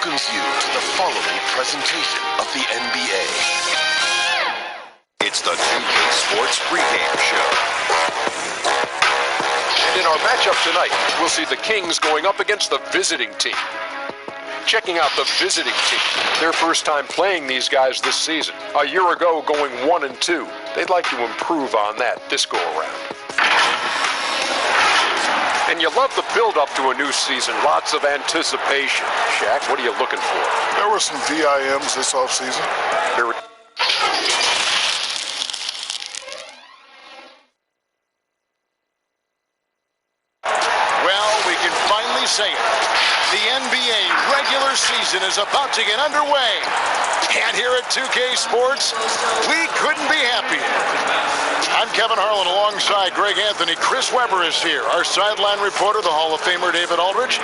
welcomes you to the following presentation of the NBA. It's the 2K Sports pregame show. And in our matchup tonight, we'll see the Kings going up against the visiting team. Checking out the visiting team. Their first time playing these guys this season. A year ago going 1-2. They'd like to improve on that this go around. And you love the build-up to a new season. Lots of anticipation. Shaq, what are you looking for? There were some VIMs this offseason. Well, we can finally say it. The NBA regular season is about to get underway. And here at 2K Sports, we couldn't be happier. I'm Kevin Harlan alongside Greg Anthony. Chris Webber is here, our sideline reporter, the Hall of Famer David Aldridge.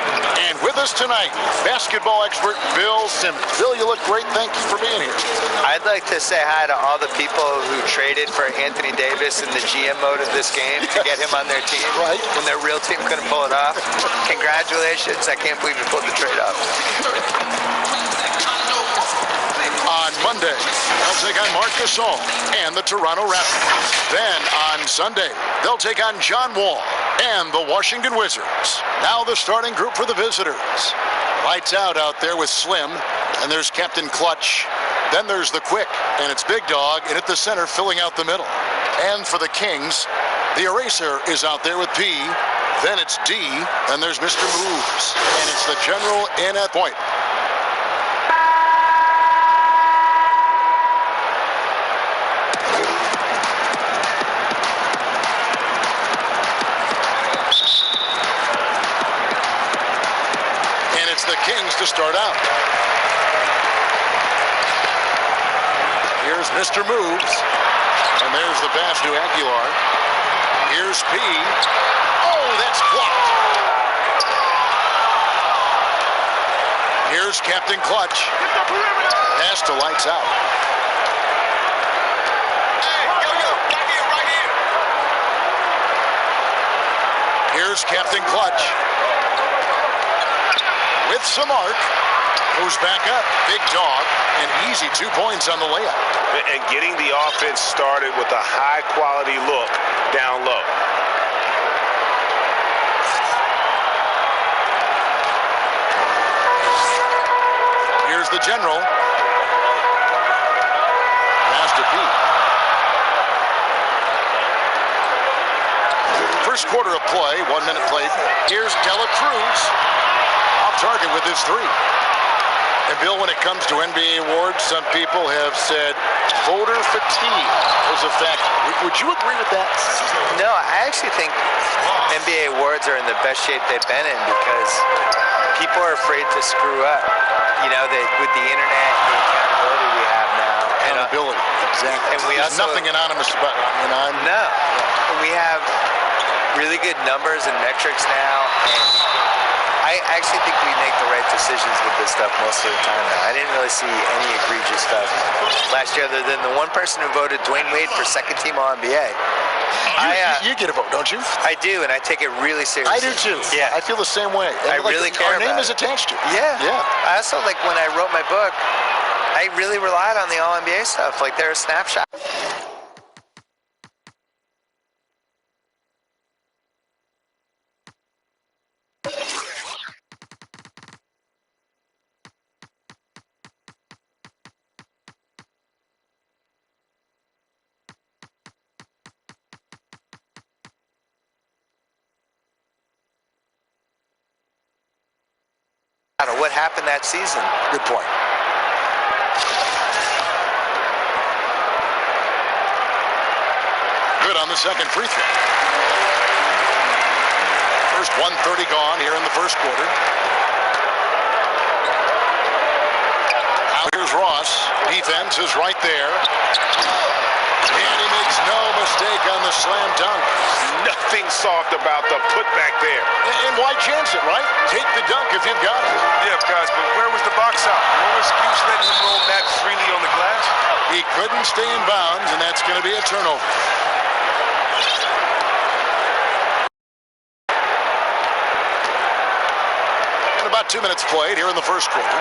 And with us tonight, basketball expert Bill Simmons. Bill, you look great. Thank you for being here. I'd like to say hi to all the people who traded for Anthony Davis in the GM mode of this game to get him on their team. Right. When their real team couldn't pull it off. Congratulations. I can't believe you pulled the trade off. On Monday, they'll take on Marc Gasol and the Toronto Raptors. Then on Sunday, they'll take on John Wall and the Washington Wizards. Now the starting group for the visitors. Lights out there with Slim, and there's Captain Clutch. Then there's the Quick, and it's Big Dog, and at the center filling out the middle. And for the Kings, the Eraser is out there with P. Then it's D, and there's Mr. Moves, and it's the General in at point. And it's the Kings to start out. Here's Mr. Moves, and there's the pass to Aguilar. Here's P. Oh, that's blocked. Here's Captain Clutch. Pass to Lights Out. Hey, go. Right here. Here's Captain Clutch. With some arc. Goes back up. Big Dog. And easy 2 points on the layup. And getting the offense started with a high-quality look down low. Here's the General. Pass to Pete. First quarter of play, 1 minute played. Here's Dela Cruz. Off target with his three. And Bill, when it comes to NBA awards, some people have said voter fatigue was a factor. Would you agree with that? No, I actually think NBA awards are in the best shape they've been in because people are afraid to screw up. You know, with the internet and the accountability we have now. Accountability, exactly. And we There's also, nothing anonymous about it. No. We have really good numbers and metrics now. And I actually think we make the right decisions with this stuff most of the time now. I didn't really see any egregious stuff last year other than the one person who voted Dwayne Wade for second team All-NBA. You get a vote, don't you? I do, and I take it really seriously. I do too. Yeah. I feel the same way. And I really care Our name about is attached to it. Yeah. Yeah. I also, like, when I wrote my book, I really relied on the All-NBA stuff. Like, they're a snapshot. What happened that season. Good point. Good on the second free throw. First 1:30 gone here in the first quarter. Now here's Ross. Defense is right there. And he makes no mistake on the slam dunk. Nothing soft about the putback there. And why chance it, right? Take the dunk if you've got it. Yeah, guys, but where was the box out? No excuse letting him roll that freely on the glass. He couldn't stay in bounds, and that's going to be a turnover. And about 2 minutes played here in the first quarter.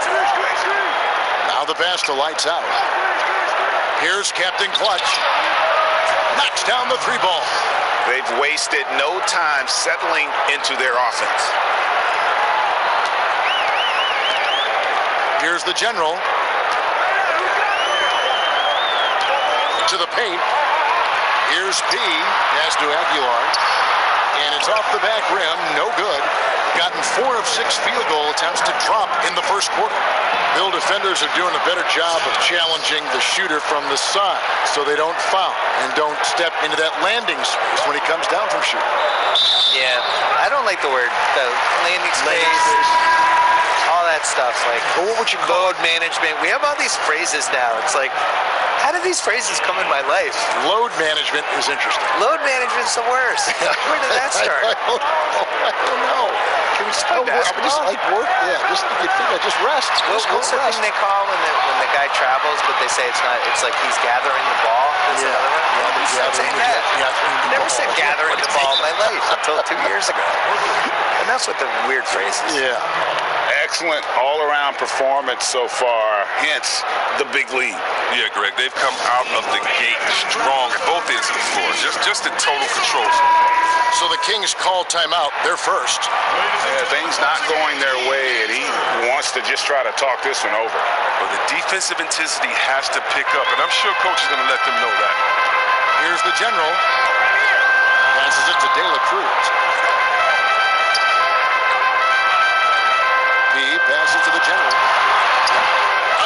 Now the pass to Lights Out. Here's Captain Clutch. Knocks down the three ball. They've wasted no time settling into their offense. Here's the general. To the paint. Here's P. Pass to Aguilar. And it's off the back rim. No good. Gotten 4 of 6 field goal attempts to drop in the first quarter. Bill defenders are doing a better job of challenging the shooter from the side so they don't foul and don't step into that landing space when he comes down from shooting. Yeah, I don't like the word, the landing space, all that stuff. Like, But what would you call load management. We have all these phrases now. It's like, how did these phrases come in my life? Load management is interesting. Load management's the worst. Where did that start? I don't know. Can we stop basketball? just like work? Yeah, just you think I just rest. Just go What's the rest. thing they call when the guy travels, but they say it's not? It's like he's gathering the ball. That's another one. Never said gathering the ball in my life until 2 years ago. And that's what the weird phrase is. Yeah. Excellent all-around performance so far, hence the big lead. Yeah, Greg, they've come out of the gate strong at both ends of the floor. Just in total control. So the Kings call timeout. They're first. Yeah, things not going their way, and he wants to just try to talk this one over. But the defensive intensity has to pick up, and I'm sure coach is going to let them know that. Here's the general. Passes it to De La Cruz. He passes to the general.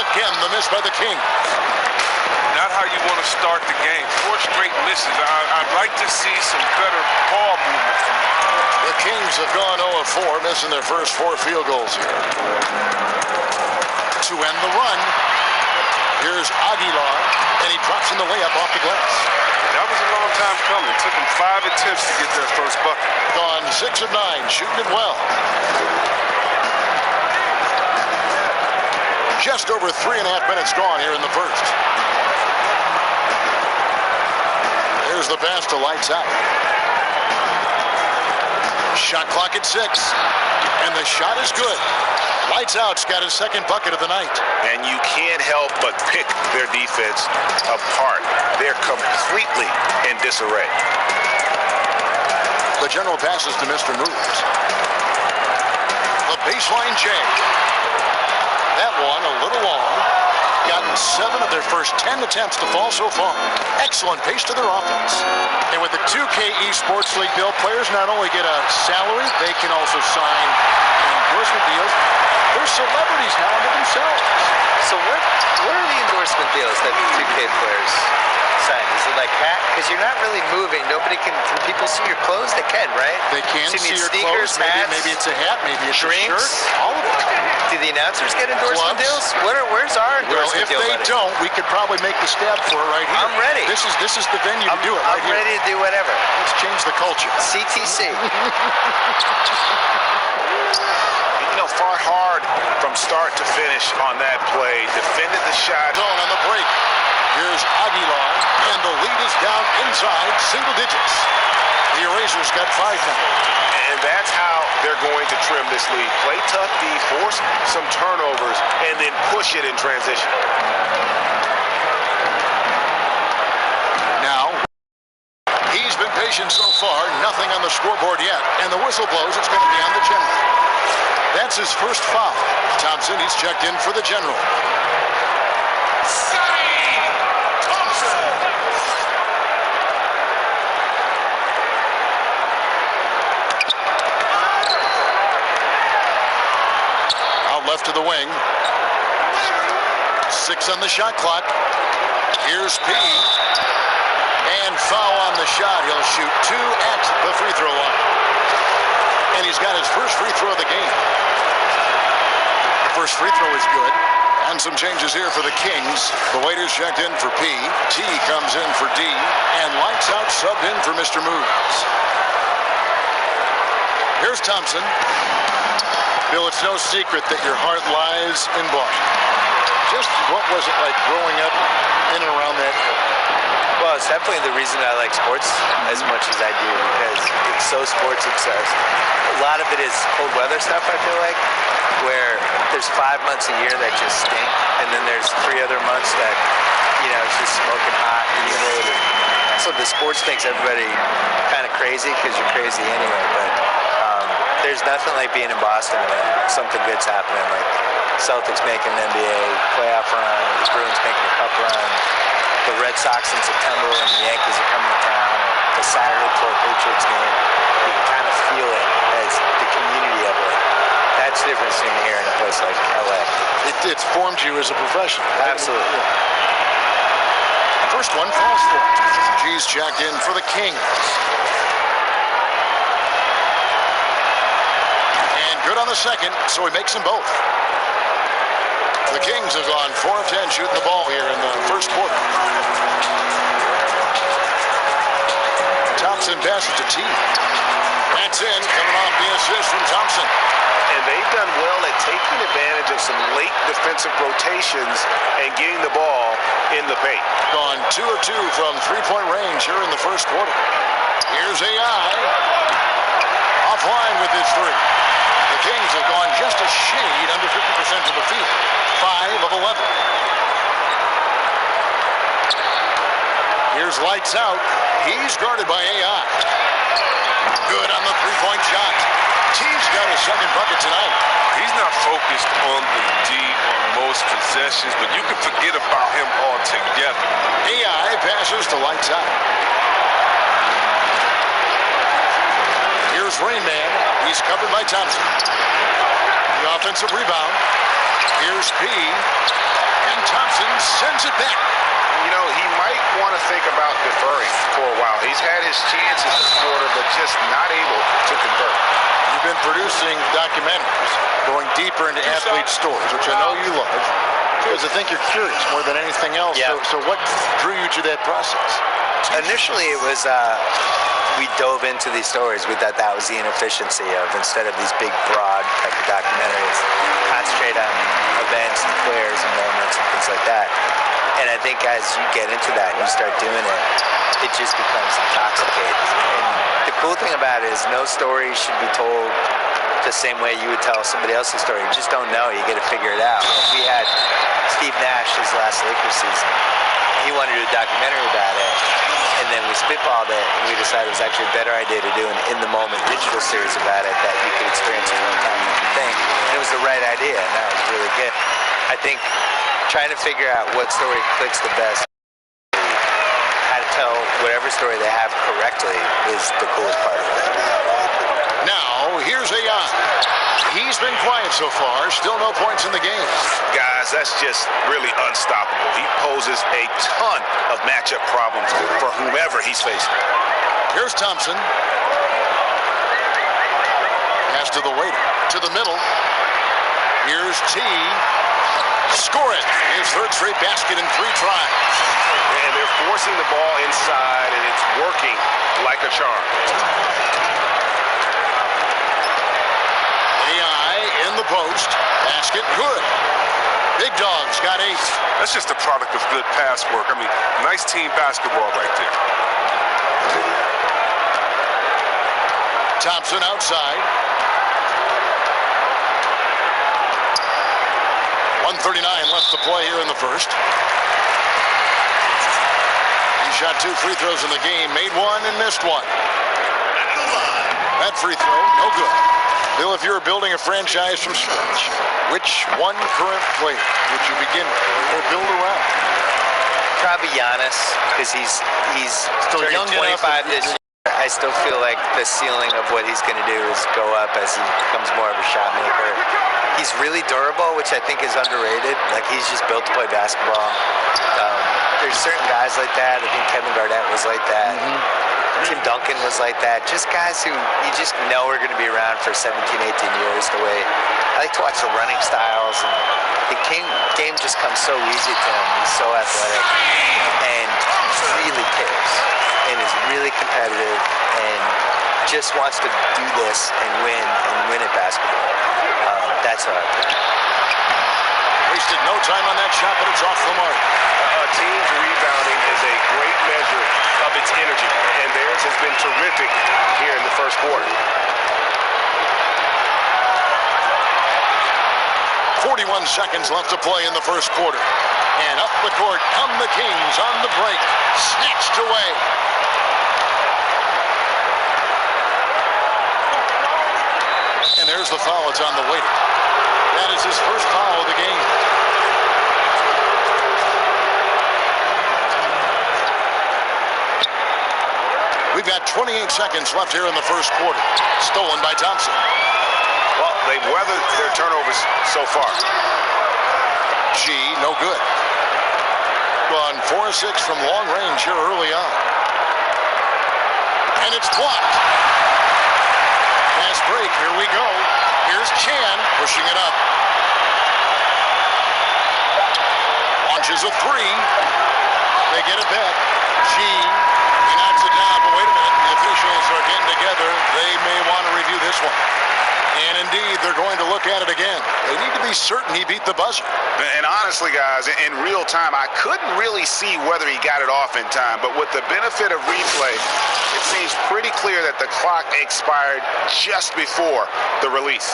Again, the miss by the King. Not how you want to start the game. 4 straight misses. I'd like to see some better ball movement from them. The Kings have gone 0 of 4, missing their first 4 field goals here. To end the run, here's Aguilar, and he drops in the layup off the glass. That was a long time coming. It took them 5 attempts to get their first bucket. Gone 6 of 9, shooting it well. Just over 3.5 minutes gone here in the first. There's the pass to Lights Out. Shot clock at 6, and the shot is good. Lights Out's got his second bucket of the night. And you can't help but pick their defense apart. They're completely in disarray. The general passes to Mr. Moves. The baseline J. That one a little long. Gotten 7 of their first 10 attempts to fall so far. Excellent pace to their offense. And with the 2K Esports League bill, players not only get a salary, they can also sign endorsement deals. They're celebrities now unto themselves. So what are the endorsement deals that 2K players sign? Is it like hat? Because you're not really moving. Nobody can people see your clothes? They can, right? They can So you see need your sneakers, clothes. hats, Maybe it's a hat. Maybe it's drinks, a shirt. All of it. Do the announcers get endorsement Gloves. deals? Where's our Well, endorsement if deal? they money? don't, we could probably make the stab for it right here. I'm ready. This is the venue to do it right I'm here. ready to do whatever. Let's change the culture. CTC. Fought hard from start to finish on that play. Defended the shot. Zone on the break. Here's Aguilar, and the lead is down inside single digits. The Erasers got 5 now. And that's how they're going to trim this lead. Play tough D, force some turnovers, and then push it in transition. Now, he's been patient so far. Nothing on the scoreboard yet. And the whistle blows. It's going to be on the general. That's his first foul. Thompson, he's checked in for the general. Left to the wing. 6 on the shot clock. Here's P. And foul on the shot. He'll shoot 2 at the free throw line. And he's got his first free throw of the game. The first free throw is good. And some changes here for the Kings. The waiter's checked in for P. T comes in for D. And lights out subbed in for Mr. Moves. Here's Thompson. Bill, it's no secret that your heart lies in Boston. Just what was it like growing up in and around that area? Well, it's definitely the reason I like sports as much as I do, because it's so sports obsessed. A lot of it is cold weather stuff, I feel like, where there's 5 months a year that just stink, and then there's 3 other months that, you know, it's just smoking hot and humid. So the sports makes everybody kind of crazy because you're crazy anyway, but there's nothing like being in Boston when something good's happening, like Celtics making an NBA playoff run, the Bruins making a cup run, the Red Sox in September and the Yankees are coming to town, or the Saturday before Patriots game. You can kind of feel it as the community of it. That's the difference in here in a place like LA. It's formed you as a professional. Absolutely. First one falls for him. G's checked in for the Kings. Good on the second, so he makes them both. The Kings have gone 4 of 10 shooting the ball here in the first quarter. Thompson passes to T. That's in, coming off the assist from Thompson. And they've done well at taking advantage of some late defensive rotations and getting the ball in the paint. Gone 2 of 2 from three-point range here in the first quarter. Here's AI. Offline with his 3. The Kings have gone just a shade under 50% of the field. 5 of 11. Here's lights out. He's guarded by AI. Good on the three-point shot. T's got his second bucket tonight. He's not focused on the D on most possessions, but you can forget about him altogether. AI passes to lights out. Here's Rain Man. He's covered by Thompson. The offensive rebound. Here's P. And Thompson sends it back. You know, he might want to think about deferring for a while. He's had his chances this quarter, but just not able to convert. You've been producing documentaries, going deeper into athlete stories, which I know you love, because I think you're curious more than anything else. Yeah. So what drew you to that process? Initially, it was we dove into these stories. We thought that was the inefficiency of, instead of these big, broad type of documentaries, concentrate on events and players and moments and things like that. And I think as you get into that and you start doing it, it just becomes intoxicating. And the cool thing about it is no story should be told the same way you would tell somebody else's story. You just don't know. You got to figure it out. We had Steve Nash his last Lakers season. He wanted to do a documentary about it. And then we spitballed it, and we decided it was actually a better idea to do an in-the-moment digital series about it that you could experience it one time you could think. And it was the right idea, and that was really good. I think trying to figure out what story clicks the best, how to tell whatever story they have correctly is the coolest part of it. Now, here's AI. He's been quiet so far. Still no points in the game. Guys, that's just really unstoppable. He poses a ton of matchup problems for whomever he's facing. Here's Thompson. Pass to the waiter. To the middle. Here's T. Score it. His third straight basket in 3 tries. And they're forcing the ball inside, and it's working like a charm. AI in the post. Basket good. Big Dog's got 8. That's just a product of good pass work. I mean, nice team basketball right there. Thompson outside. 1:39 left to play here in the first. He shot 2 free throws in the game, made 1 and missed 1. That free throw, no good. Bill, if you were building a franchise from scratch, which one current player would you begin with or build around? Probably Giannis, because he's Still turning young 25 this year. I still feel like the ceiling of what he's going to do is go up as he becomes more of a shot maker. He's really durable, which I think is underrated. Like, he's just built to play basketball. There's certain guys like that. I think Kevin Garnett was like that. Tim Duncan was like that. Just guys who you just know are going to be around for 17, 18 years. The way I like to watch the running styles, and the game just comes so easy to him. He's so athletic and really cares and is really competitive and just wants to do this and win at basketball. That's how I think. Wasted no time on that shot, but it's off the mark. A team's rebounding is a great measure of its energy, and theirs has been terrific here in the first quarter. 41 seconds left to play in the first quarter. And up the court come the Kings on the break. Snatched away. And there's the foul. It's on the waiter. That is his first foul of the game. We've got 28 seconds left here in the first quarter. Stolen by Thompson. Well, they've weathered their turnovers so far. G, no good. Gone 4-6 from long range here early on. And it's blocked. Fast break, here we go. Here's Chan pushing it up. Launches a 3. They get it back. G, he knocks it down, but wait a minute. The officials are getting together. They may want to review this one. And indeed, they're going to look at it again. They need to be certain he beat the buzzer. And honestly, guys, in real time, I couldn't really see whether he got it off in time. But with the benefit of replay, it seems pretty clear that the clock expired just before the release.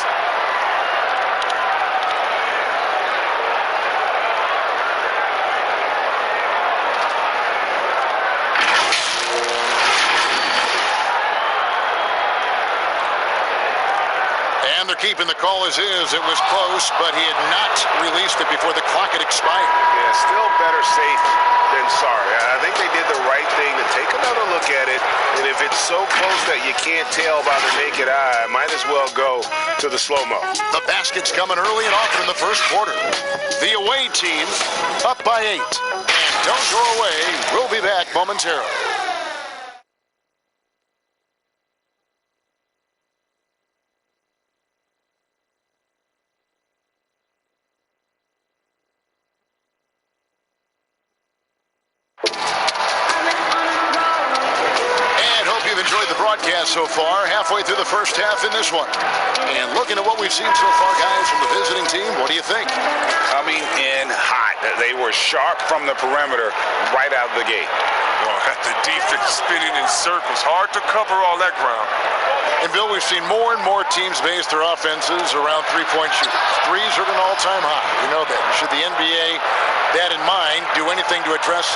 And they're keeping the call as is. It was close, but he had not released it before the clock had expired. Yeah, still better safe than sorry. I think they did the right thing to take another look at it. And if it's so close that you can't tell by the naked eye, might as well go to the slow-mo. The basket's coming early and often in the first quarter. The away team up by 8. And don't go away. We'll be back momentarily. So far, halfway through the first half in this one. And looking at what we've seen so far, guys, from the visiting team, what do you think? Coming in hot. They were sharp from the perimeter right out of the gate. Well, got the defense spinning in circles. Hard to cover all that ground. And, Bill, we've seen more and more teams base their offenses around three-point shooters. Threes are at an all-time high. You know that. Should the NBA, that in mind, do anything to address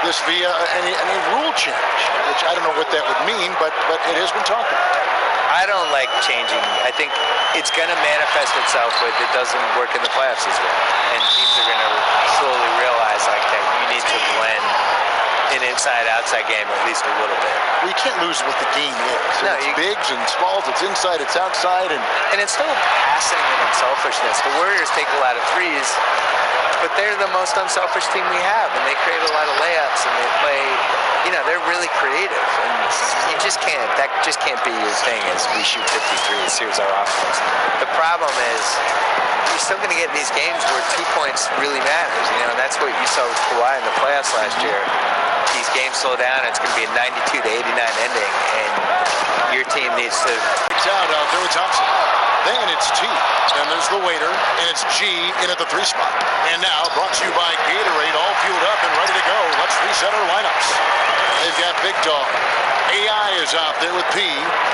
this via any rule change? Which I don't know what that would mean, but it has been talked about. I don't like changing. I think it's going to manifest itself with it doesn't work in the playoffs as well. And teams are going to slowly realize like that you need to blend an inside-outside game at least a little bit. Well, you can't lose what the game is. No, it's bigs and smalls, it's inside, it's outside. And it's still passing and unselfishness. The Warriors take a lot of threes, but they're the most unselfish team we have, and they create a lot of layups, and they play, they're really creative. And that just can't be your thing is we shoot 53s, here's our offense. The problem is you're still going to get in these games where 2 points really matters, and that's what you saw with Kawhi in the playoffs last year. These games slow down, and it's going to be a 92-89 ending, and your team needs to... It's out there with Thompson. Then it's T. Then there's the waiter. And it's G in at the 3 spot. And now brought to you by Gatorade, all fueled up and ready to go. Let's reset our lineups. They've got Big Dog. AI is out there with P.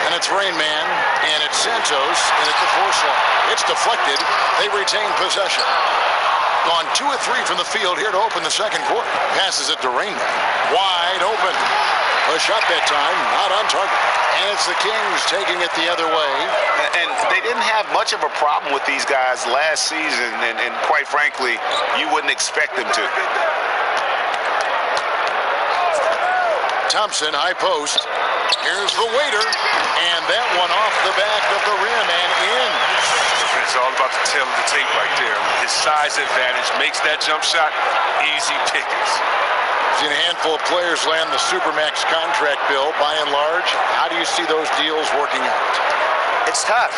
And it's Rain Man. And it's Santos. And it's the 4 slot. It's deflected. They retain possession. Gone 2 of 3 from the field here to open the second quarter. Passes it to Rain Man. Wide open. A shot that time, not on target. And it's the Kings taking it the other way. And they didn't have much of a problem with these guys last season, and quite frankly, you wouldn't expect them to. Thompson, high post. Here's the waiter. And that one off the back of the rim and in. It's all about the tail of the tape right there. His size advantage makes that jump shot easy pickings. Seen a handful of players land the Supermax contract bill. By and large, how do you see those deals working out? It's tough.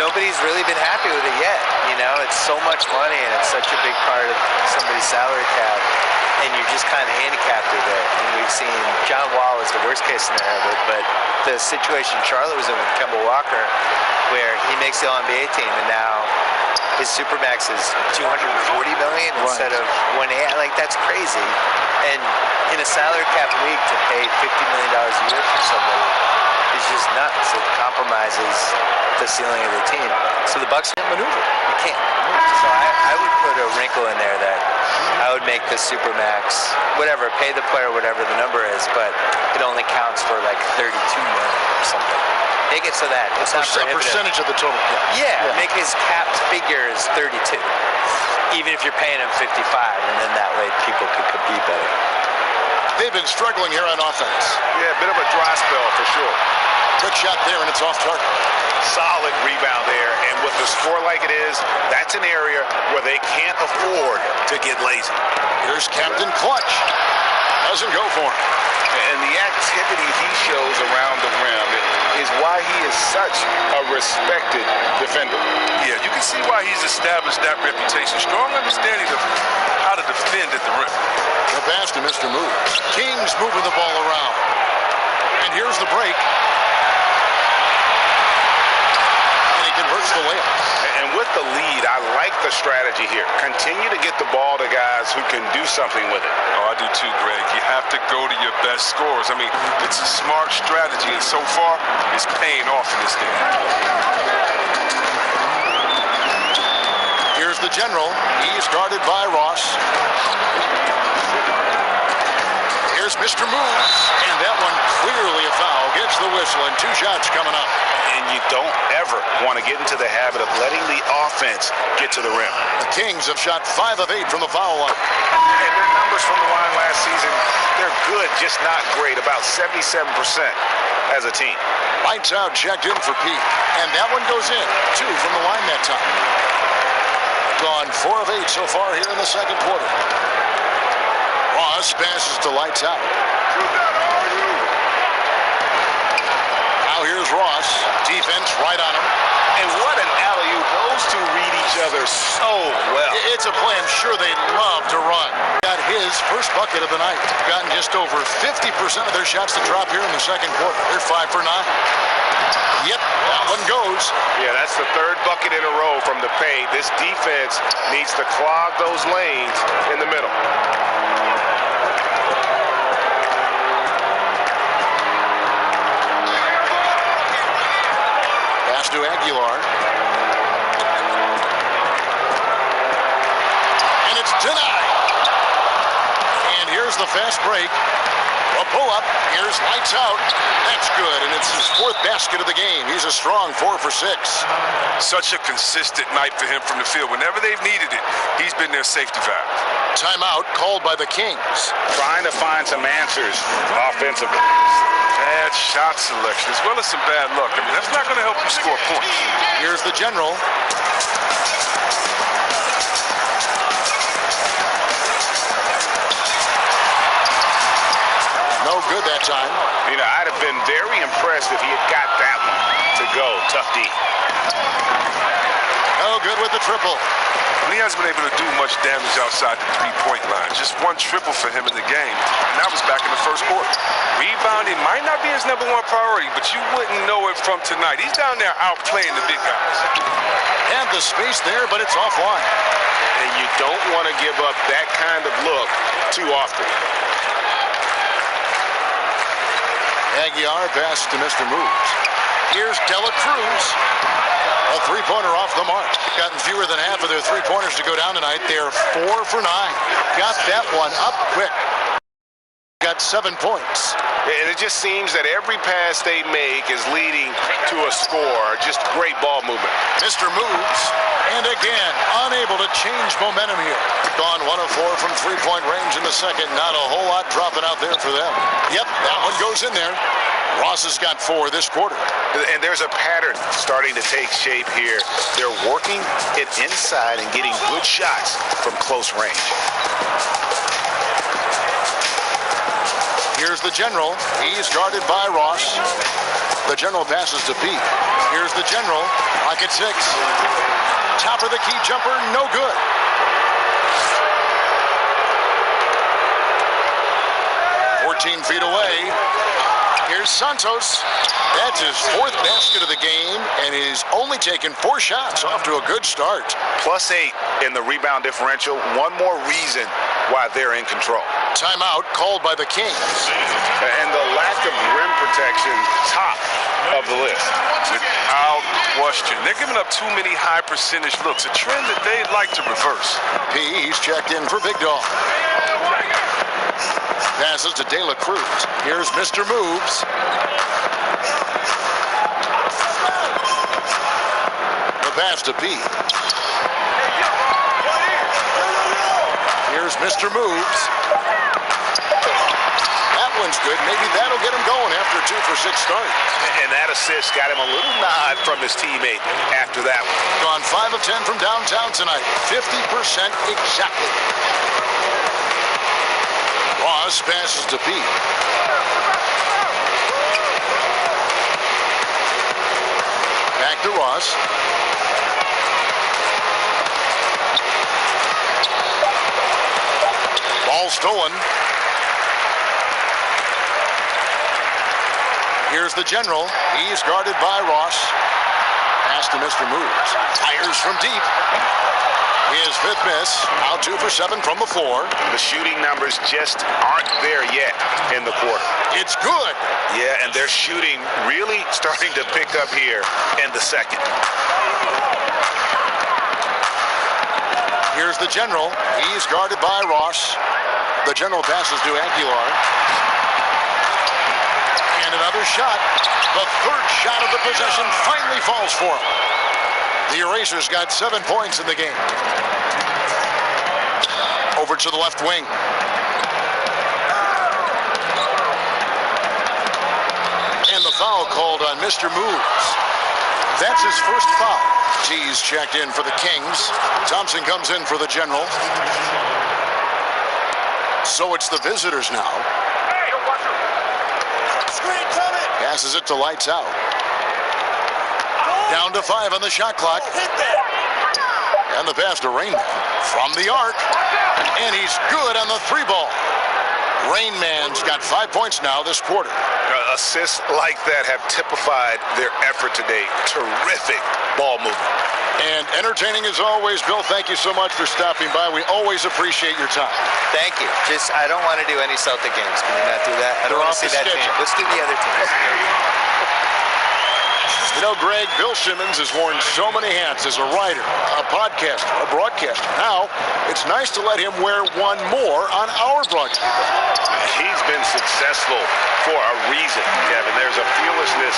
Nobody's really been happy with it yet. You know, it's so much money and it's such a big part of somebody's salary cap, and you're just kind of handicapped with it. And we've seen John Wall is the worst case scenario, but the situation Charlotte was in with Kemba Walker, where he makes the All-NBA team, and now his Supermax is $240 million instead of 180. Like, that's crazy. And in a salary cap league, to pay $50 million a year for somebody is just nuts. It compromises the ceiling of the team. So the Bucks can't maneuver. You can't. So I would put a wrinkle in there that I would make the Supermax, whatever, pay the player whatever the number is, but it only counts for like $32 million or something. Make it so that it's not a percentage of the total cap. Yeah, make his capped figures 32. Even if you're paying him 55, and then that way people could compete better. They've been struggling here on offense. Yeah, a bit of a dry spell for sure. Good shot there, and it's off target. Solid rebound there, and with the score like it is, that's an area where they can't afford to get lazy. Here's Captain Clutch. Doesn't go for him. And the activity he shows around the rim is why he is such a respected defender. Yeah, you can see why he's established that reputation. Strong understanding of how to defend at the rim. The pass to Mr. Moves. Kings moving the ball around. And here's the break. And he converts the layup. And with the lead, I like the strategy here. Continue to get the ball to guys who can do something with it. Oh, I do too, Greg. You have to go to your best scorers. I mean, it's a smart strategy, and so far, it's paying off in this game. Here's the general. He's guarded by Ross. Here's Mr. Moves. And that one clearly a foul. Gets the whistle, and 2 shots coming up. And you don't ever want to get into the habit of letting the offense get to the rim. The Kings have shot 5 of 8 from the foul line. And their numbers from the line last season, they're good, just not great. About 77% as a team. Lights out, checked in for Pete. And that one goes in. 2 from the line that time. Gone 4 of 8 so far here in the second quarter. Ross passes to Lights out. Now here's Ross. Defense right on him. And what an alley-oop. Those two read each other so well. It's a play I'm sure they'd love to run. Got his first bucket of the night. Gotten just over 50% of their shots to drop here in the second quarter. They're 5 for 9. Yep, that one goes. Yeah, that's the 3rd bucket in a row from the paint. This defense needs to clog those lanes in the middle. Pass to Aguilar. And it's denied. And here's the fast break. A pull-up. Here's Lights out. That's good, and it's his 4th basket of the game. He's a strong 4 for 6. Such a consistent night for him from the field. Whenever they've needed it, he's been their safety valve. Timeout called by the Kings. Trying to find some answers offensively. Bad shot selection, as well as some bad luck. I mean, that's not going to help you score points. Here's the general. No good that time. You know, I'd have been very impressed if he had got that one to go. Tough D. No good with the triple. And he hasn't been able to do much damage outside the three-point line. Just one triple for him in the game, and that was back in the first quarter. Rebounding might not be his #1 priority, but you wouldn't know it from tonight. He's down there outplaying the big guys. And the space there, but it's offline. And you don't want to give up that kind of look too often. Aguiar pass to Mr. Moves. Here's Dela Cruz. A three-pointer off the mark. Gotten fewer than half of their three-pointers to go down tonight. They're 4 for 9. Got that one up quick. Got 7 points. And it just seems that every pass they make is leading to a score. Just great ball movement. Mr. Moves. And again, unable to change momentum here. Gone 1 of 4 from three-point range in the second. Not a whole lot dropping out there for them. Yep, that one goes in there. Ross has got 4 this quarter. And there's a pattern starting to take shape here. They're working it inside and getting good shots from close range. Here's the General. He's guarded by Ross. The General passes to Pete. Here's the General. Pocket 6. Top of the key jumper, no good. Feet away. Here's Santos. That's his 4th basket of the game, and he's only taken 4 shots. Off to a good start. +8 in the rebound differential. One more reason why they're in control. Timeout called by the Kings. And the lack of rim protection, top of the list. Without question. They're giving up too many high percentage looks, a trend that they'd like to reverse. He's checked in for Big Dog. Passes to De La Cruz. Here's Mr. Moves. The pass to P. Here's Mr. Moves. That one's good. Maybe that'll get him going after a 2 for 6 start. And that assist got him a little nod from his teammate after that one. Gone 5 of 10 from downtown tonight. 50% exactly. Ross passes to Pete. Back to Ross. Ball stolen. Here's the General. He's guarded by Ross. Pass to Mr. Moves. Fires from deep. His 5th miss. Now 2 for 7 from the floor. The shooting numbers just aren't there yet in the quarter. It's good. Yeah, and their shooting really starting to pick up here in the second. Here's the General. He's guarded by Ross. The General passes to Aguilar. And another shot. The 3rd shot of the possession finally falls for him. The Erasers got 7 points in the game. Over to the left wing. And the foul called on Mr. Moves. That's his first foul. T's checked in for the Kings. Thompson comes in for the General. So it's the visitors now. Passes it to Lights Out. Down to 5 on the shot clock. And the pass to Rainman from the arc. And he's good on the 3-ball. Rainman's got 5 points now this quarter. Assists like that have typified their effort today. Terrific ball movement. And entertaining as always. Bill, thank you so much for stopping by. We always appreciate your time. Thank you. I don't want to do any Celtic games. Can we not do that? I don't want to see that team. Let's do the other teams. You know, Greg, Bill Simmons has worn so many hats as a writer, a podcaster, a broadcaster. Now, it's nice to let him wear one more on our broadcast. He's been successful for a reason, Kevin. There's a fearlessness,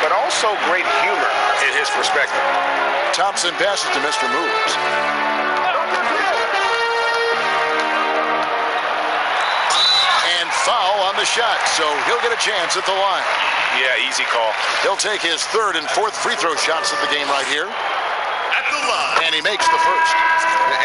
but also great humor in his perspective. Thompson passes to Mr. Moves. And foul on the shot, so he'll get a chance at the line. Yeah, easy call. He'll take his 3rd and 4th free throw shots of the game right here. At the line. And he makes the first.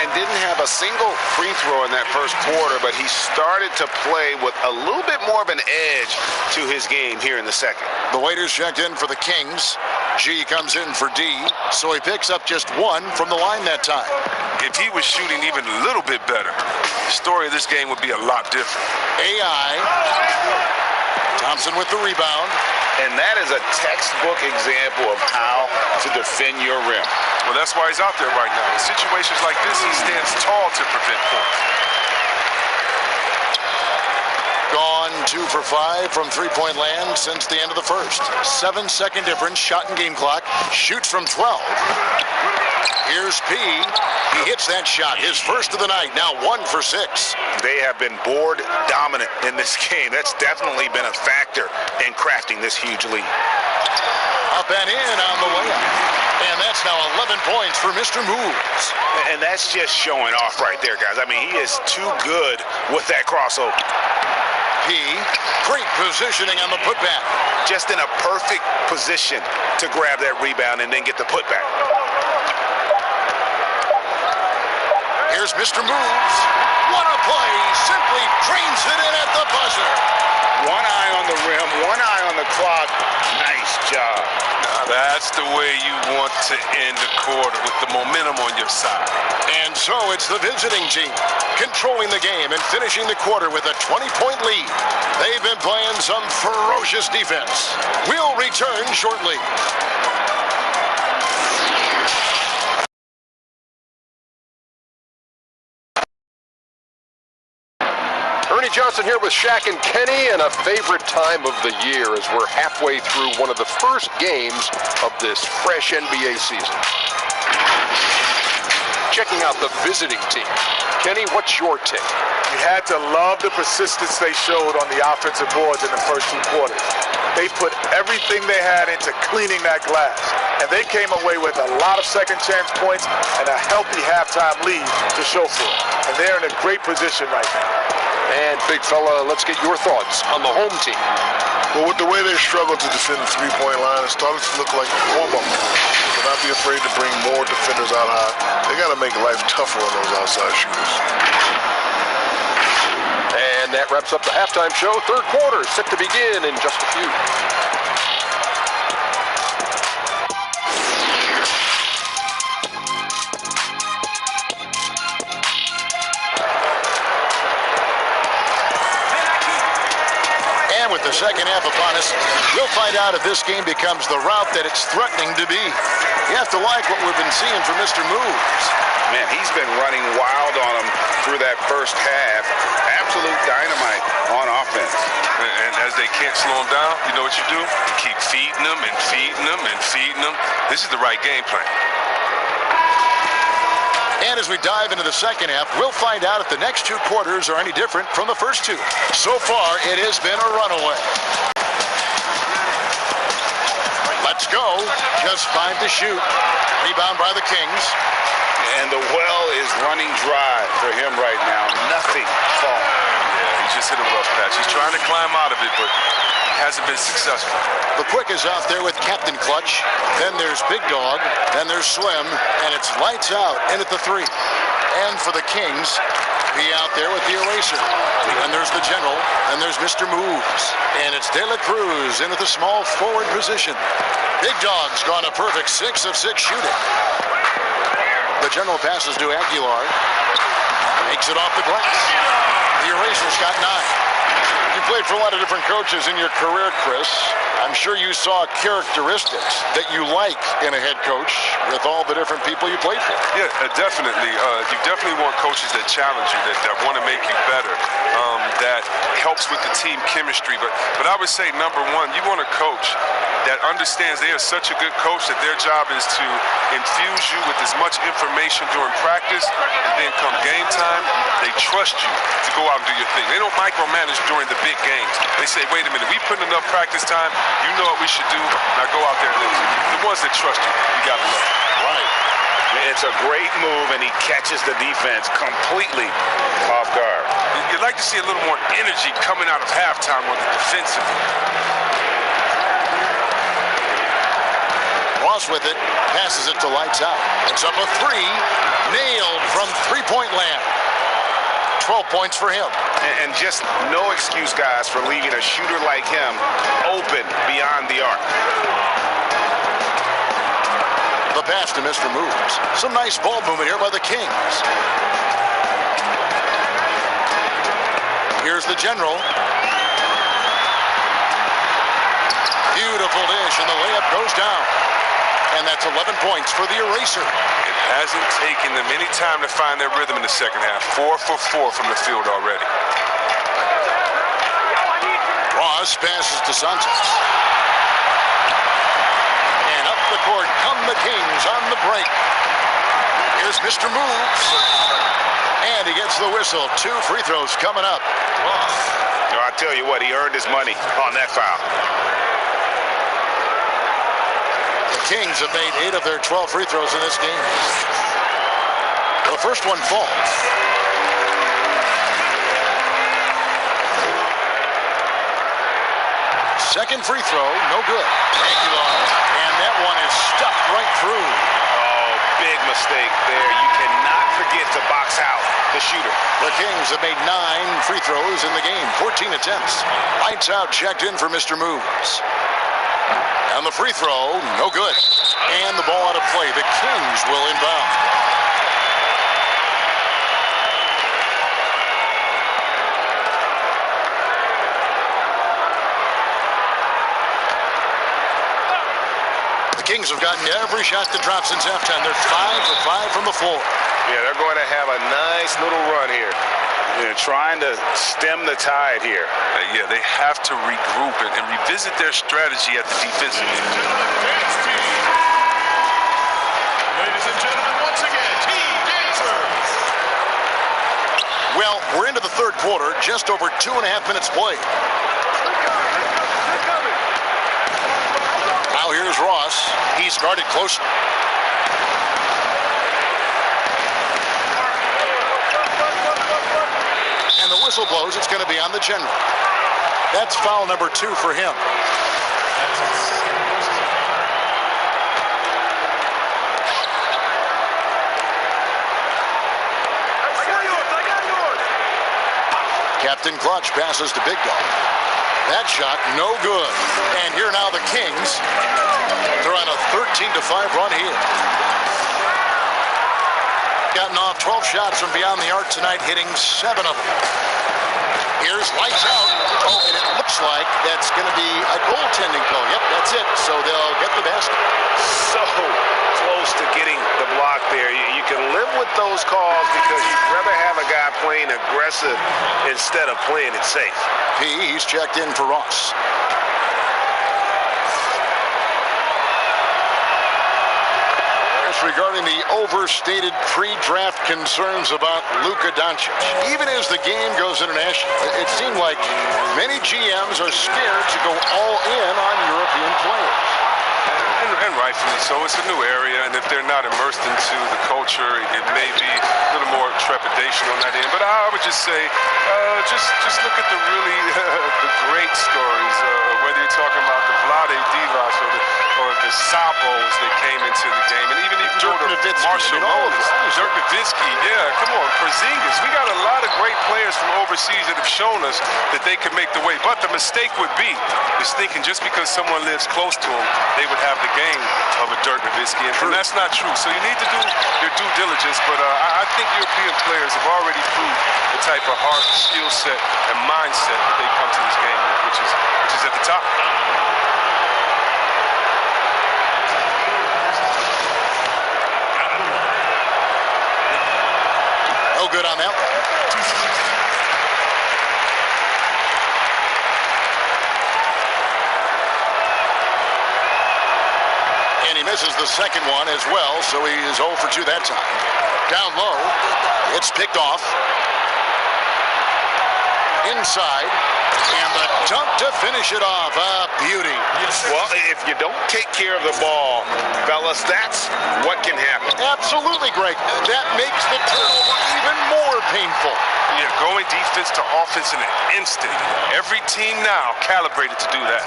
And didn't have a single free throw in that first quarter, but he started to play with a little bit more of an edge to his game here in the second. The waiters checked in for the Kings. G comes in for D, so he picks up just one from the line that time. If he was shooting even a little bit better, the story of this game would be a lot different. AI. Thompson with the rebound. And that is a textbook example of how to defend your rim. Well, that's why he's out there right now. In situations like this, he stands tall to prevent points. Gone 2 for 5 from three-point land since the end of the first. 7-second difference, shot and game clock. Shoots from 12. Here's P. He hits that shot, his first of the night, now 1 for 6. They have been board dominant in this game. That's definitely been a factor in crafting this huge lead. Up and in on the layup. And that's now 11 points for Mr. Moves. And that's just showing off right there, guys. I mean, he is too good with that crossover. P, great positioning on the putback. Just in a perfect position to grab that rebound and then get the putback. Here's Mr. Moves. What a play. Simply drains it in at the buzzer. One eye on the rim, one eye on the clock. Nice job. Now that's the way you want to end the quarter, with the momentum on your side. And so it's the visiting team controlling the game and finishing the quarter with a 20-point lead. They've been playing some ferocious defense. We'll return shortly. Ernie Johnson here with Shaq and Kenny, and a favorite time of the year as we're halfway through one of the first games of this fresh NBA season. Checking out the visiting team. Kenny, what's your take? You had to love the persistence they showed on the offensive boards in the first 2 quarters. They put everything they had into cleaning that glass. And they came away with a lot of second chance points and a healthy halftime lead to show for it. And they're in a great position right now. And big fella, let's get your thoughts on the home team. Well, with the way they struggled to defend the three-point line, it started to look like warm up. Do not be afraid to bring more defenders out high. They got to make life tougher on those outside shooters. And that wraps up the halftime show. Third quarter set to begin in just a few. With the second half upon us, we'll find out if this game becomes the route that it's threatening to be. You have to like what we've been seeing from Mr. Moves. Man, he's been running wild on him through that first half. Absolute dynamite on offense. And as they can't slow him down, you know what you do? You keep feeding them and feeding them and feeding them. This is the right game plan. And as we dive into the second half, we'll find out if the next 2 quarters are any different from the first 2. So far, it has been a runaway. Let's go. Just 5 to shoot. Rebound by the Kings. And the well is running dry for him right now. Nothing falling. Yeah, he just hit a rough patch. He's trying to climb out of it, but hasn't been successful. The Quick is out there with Captain Clutch. Then there's Big Dog. Then there's Slim. And it's lights out in at the 3. And for the Kings, be out there with the eraser. And there's the General. And there's Mr. Moves. And it's De La Cruz in at the small forward position. Big Dog's gone a perfect 6 of 6 shooting. The General passes to Aguilar. Makes it off the glass. The eraser's got 9. You played for a lot of different coaches in your career, Chris. I'm sure you saw characteristics that you like in a head coach with all the different people you played for. Yeah, definitely. You definitely want coaches that challenge you, that want to make you better, that helps with the team chemistry. But I would say, number one, you want a coach that understands they are such a good coach that their job is to infuse you with as much information during practice, and then come game time, they trust you to go out and do your thing. They don't micromanage during the big games. They say, wait a minute, we put in enough practice time, you know what we should do, now go out there and execute. The ones that trust you got to love. Right. It's a great move, and he catches the defense completely off guard. You'd like to see a little more energy coming out of halftime on the defensive end. Ross with it, passes it to lights out. It's up a 3, nailed from three-point land. 12 points for him. And just no excuse, guys, for leaving a shooter like him open beyond the arc. The pass to Mr. Moves. Some nice ball movement here by the Kings. Here's the general. Beautiful dish, and the layup goes down. And that's 11 points for the eraser. It hasn't taken them any time to find their rhythm in the second half. 4 for 4 from the field already. Ross passes to Santos. And up the court come the Kings on the break. Here's Mr. Moves. And he gets the whistle. 2 free throws coming up. I tell you what, he earned his money on that foul. The Kings have made 8 of their 12 free throws in this game. The first one falls. Second free throw, no good. And that one is stuffed right through. Oh, big mistake there. You cannot forget to box out the shooter. The Kings have made 9 free throws in the game, 14 attempts. Lights out checked in for Mr. Moves. And the free throw, no good. And the ball out of play. The Kings will inbound. The Kings have gotten every shot to drop since halftime. They're 5 for 5 from the floor. Yeah, they're going to have a nice little run here. They're trying to stem the tide here. Yeah, they have to regroup and revisit their strategy at the defensive end. Ladies and gentlemen, once again, Team Dancers. Well, we're into the third quarter, just over 2.5 minutes played. Now here's Ross. He's guarded closely. And the whistle blows. It's going to be on the general. That's foul number 2 for him. Captain Clutch passes to Big Dog. That shot, no good. And here now the Kings. They're on a 13-5 run here. Gotten off 12 shots from beyond the arc tonight, hitting 7 of them. Here's lights out. Oh, and it looks like that's going to be a goaltending call. Yep, that's it. So they'll get the basket. So close to getting the block there. You can live with those calls because you'd rather have a guy playing aggressive instead of playing it safe. He's checked in for Ross. Regarding the overstated pre-draft concerns about Luka Doncic. Even as the game goes international, it seemed like many GMs are scared to go all in on European players. And rightfully so. It's a new area, and if they're not immersed into the culture, it may be a little more trepidation on that end. But I would just say, just look at the really the great stories, whether you're talking about the Vlade Divac or the Sabos that came into the game, and even Dirk Nowitzki, Marshall Rose, Dirk Nowitzki, yeah, come on, Porzingis. We got a lot of great players from overseas that have shown us that they can make the way. But the mistake would be is thinking just because someone lives close to them, they would have the game of a Dirk Nowitzki, and that's not true. So you need to do your due diligence. But I think European players have already proved the type of heart, skill set, and mindset that they come to this game with, which is at the top. No good on that one. And he misses the second one as well, so he is 0 for 2 that time. Down low, it's picked off. Inside, and the dunk to finish it off. Beauty. Well, if you don't take care of the ball, fellas, that's what can happen. Absolutely, Greg. That makes the turnover even more painful. Yeah, going defense to offense in an instant. Every team now calibrated to do that.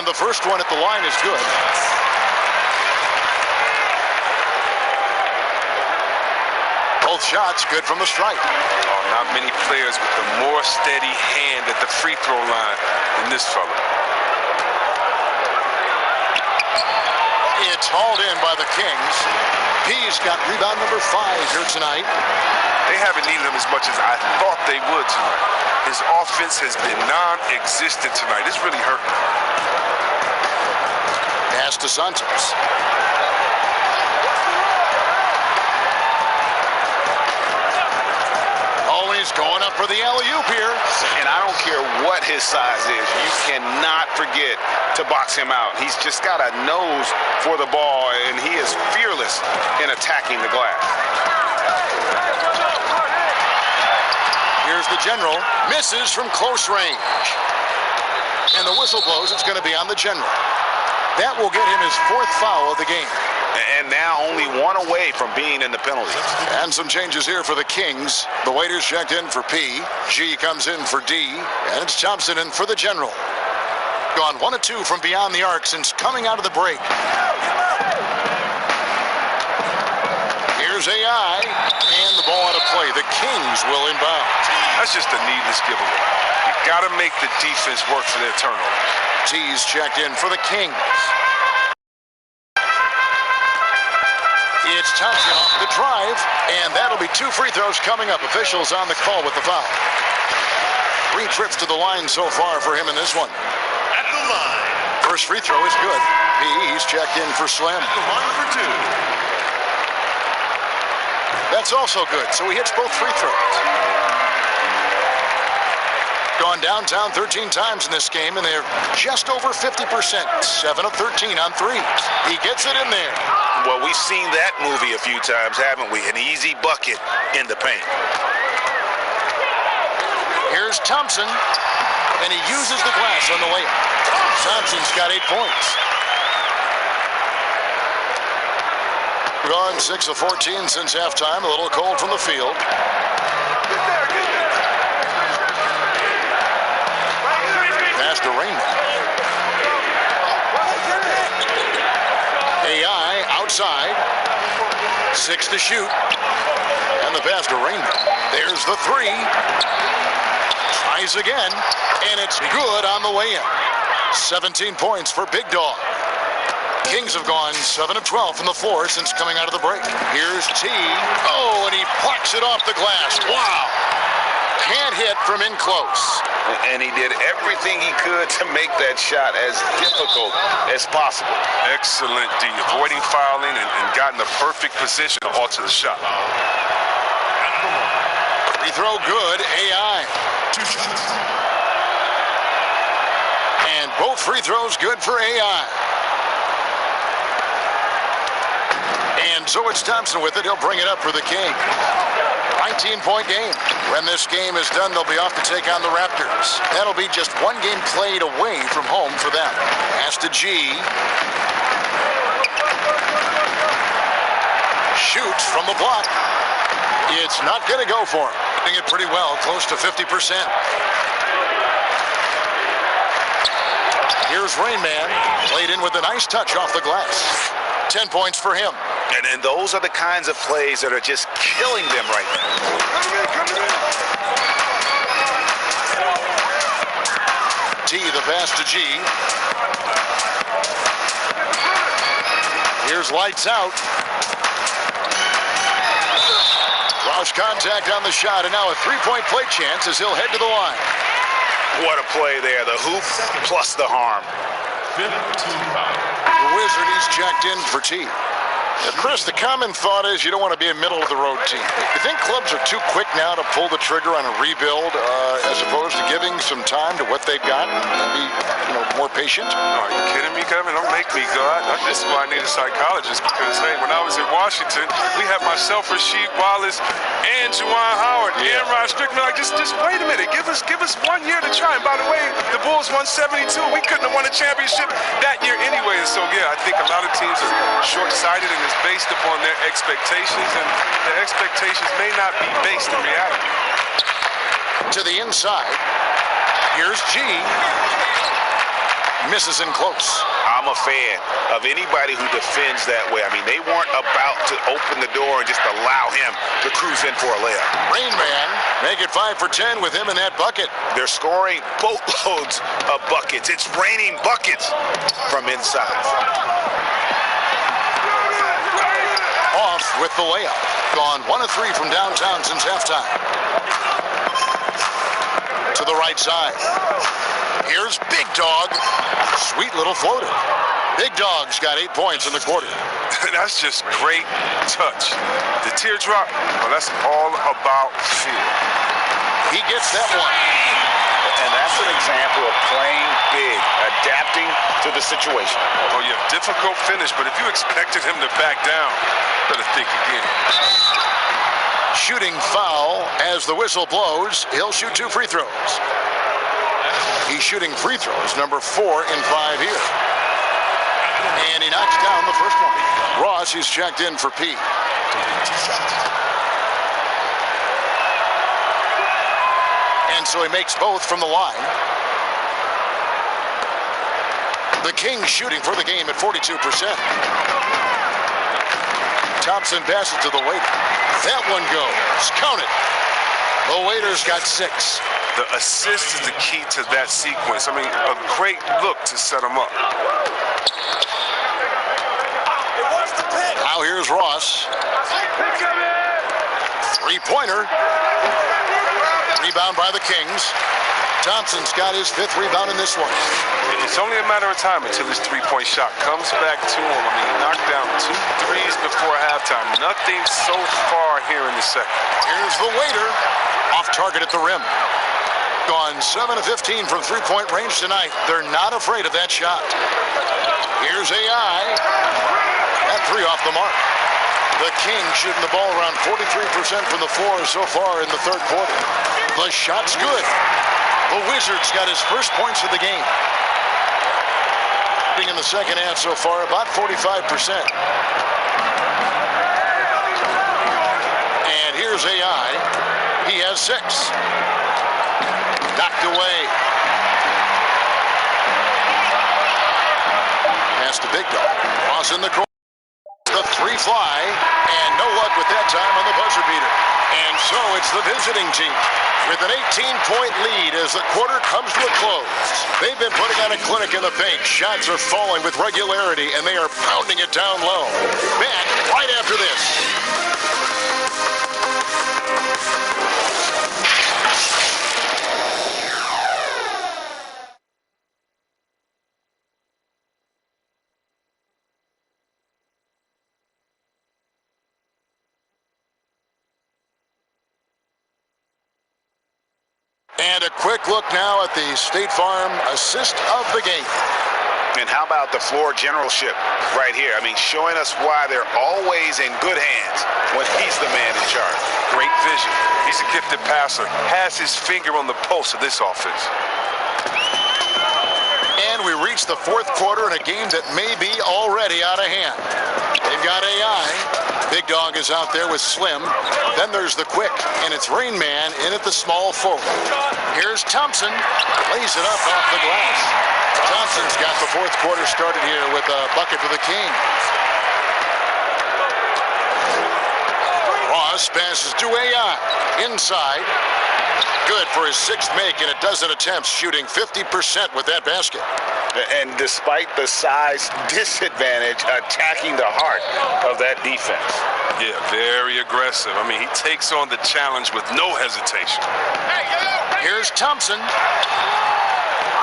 And the first one at the line is good. Both shots good from the stripe. Oh, not many players with a more steady hand at the free throw line than this fella. It's hauled in by the Kings. He's got rebound number 5 here tonight. They haven't needed him as much as I thought they would tonight. His offense has been non-existent tonight. It's really hurting him. Pass to Santos. Always going up for the alley-oop here. And I don't care what his size is. You cannot forget to box him out. He's just got a nose for the ball, and he is fearless in attacking the glass. Here's the general. Misses from close range. And the whistle blows. It's going to be on the general. That will get him his 4th foul of the game. And now only 1 away from being in the penalties. And some changes here for the Kings. The waiters checked in for P. G comes in for D. And it's Thompson in for the general. Gone 1 of 2 from beyond the arc since coming out of the break. Here's AI. And the ball out of play. The Kings will inbound. That's just a needless giveaway. You got to make the defense work for their turnover. T's checked in for the Kings. It's Thompson off the drive, and that'll be 2 free throws coming up. Officials on the call with the foul. 3 trips to the line so far for him in this one. At the line. First free throw is good. He's checked in for Slim. At the line for 2. That's also good, so he hits both free throws. Gone downtown 13 times in this game, and they're just over 50%. 7 of 13 on threes. He gets it in there. Well, we've seen that movie a few times, haven't we? An easy bucket in the paint. Here's Thompson, and he uses the glass on the layup. Thompson's got 8 points. Gone 6 of 14 since halftime. A little cold from the field. Pass to Rainbow. AI outside. 6 to shoot. And the pass to Rainbow. There's the 3. Tries again. And it's good on the way in. 17 points for Big Dog. Kings have gone 7 of 12 from the floor since coming out of the break. Here's T. Oh, and he plucks it off the glass. Wow. Can't hit from in close. And he did everything he could to make that shot as difficult as possible. Excellent D. Avoiding fouling and got in the perfect position to alter the shot. Free throw good. AI. 2 shots. And both free throws good for AI. And so it's Thompson with it. He'll bring it up for the King. 19-point game. When this game is done, they'll be off to take on the Raptors. That'll be just 1 game played away from home for them. Pass to G. Shoots from the block. It's not going to go for him. Doing it pretty well, close to 50%. Here's Rain Man. Played in with a nice touch off the glass. 10 points for him. And those are the kinds of plays that are just killing them right now. T, the pass to G. Here's lights out. Roush contact on the shot, and now a 3-point play chance as he'll head to the line. What a play there. The hoop plus the harm. 15 foul. The Wizard, he's checked in for T. Chris, the common thought is you don't want to be a middle-of-the-road team. You think clubs are too quick now to pull the trigger on a rebuild as opposed to giving some time to what they've got and be, more patient? Are you kidding me, Kevin? Don't make me go out. This is why I need a psychologist because, hey, when I was in Washington, we had myself, Rasheed Wallace, and Juwan Howard, and Ron Strickland. Like, just wait a minute. Give us 1 year to try. And by the way, the Bulls won 72. We couldn't have won a championship that year anyway. So, yeah, I think a lot of teams are short-sighted and it's based upon their expectations, and their expectations may not be based in reality. To the inside. Here's G. Misses in close. I'm a fan of anybody who defends that way. I mean, they weren't about to open the door and just allow him to cruise in for a layup. Rain Man, make it 5 for 10 with him in that bucket. They're scoring boatloads of buckets. It's raining buckets from inside. Off with the layup. Gone 1 of 3 from downtown since halftime. To the right side. Here's Big Dog. Sweet little floater. Big Dog's got 8 points in the quarter. That's just great touch. The teardrop, well, that's all about feel. He gets that one. And that's an example of playing big, adapting to the situation. Oh, yeah, difficult finish, but if you expected him to back down, better think again. Shooting foul as the whistle blows. He'll shoot 2 free throws. He's shooting free throws, number 4 in 5 here. And he knocks down the first one. Ross, he's checked in for P. And so he makes both from the line. The Kings shooting for the game at 42%. Thompson passes to the waiter. That one goes. Count it. The waiter's got 6. The assist is the key to that sequence. I mean, a great look to set him up. Now here's Ross. 3-pointer. Rebound by the Kings. Thompson's got his 5th rebound in this one. It's only a matter of time until his 3-point shot comes back to him. I mean, he knocked down 2 threes before halftime. Nothing so far here in the second. Here's the waiter. Off target at the rim. Gone 7 of 15 from 3-point range tonight. They're not afraid of that shot. Here's AI. That 3 off the mark. The Kings shooting the ball around 43% from the floor so far in the 3rd quarter. The shot's good. The Wizards got his first points of the game. In the second half so far, about 45%. And here's AI. He has 6. Knocked away. Pass to Big Dog. Cross in the corner. The 3 fly. And no luck with that time on the buzzer beater. And so it's the visiting team with an 18-point lead as the quarter comes to a close. They've been putting on a clinic in the paint. Shots are falling with regularity, and they are pounding it down low. Back right after this. And a quick look now at the State Farm assist of the game. And how about the floor generalship right here? I mean, showing us why they're always in good hands when he's the man in charge. Great vision. He's a gifted passer. Has his finger on the pulse of this offense. And we reach the 4th quarter in a game that may be already out of hand. They've got AI. Big Dog is out there with Slim. Then there's the quick, and it's Rain Man in at the small forward. Here's Thompson. Lays it up off the glass. Thompson's got the 4th quarter started here with a bucket for the Kings. Ross passes to AI. Inside. Good for his 6th make in a dozen attempts, shooting 50% with that basket. And despite the size disadvantage, attacking the heart of that defense. Yeah, very aggressive. I mean, he takes on the challenge with no hesitation. Here's Thompson.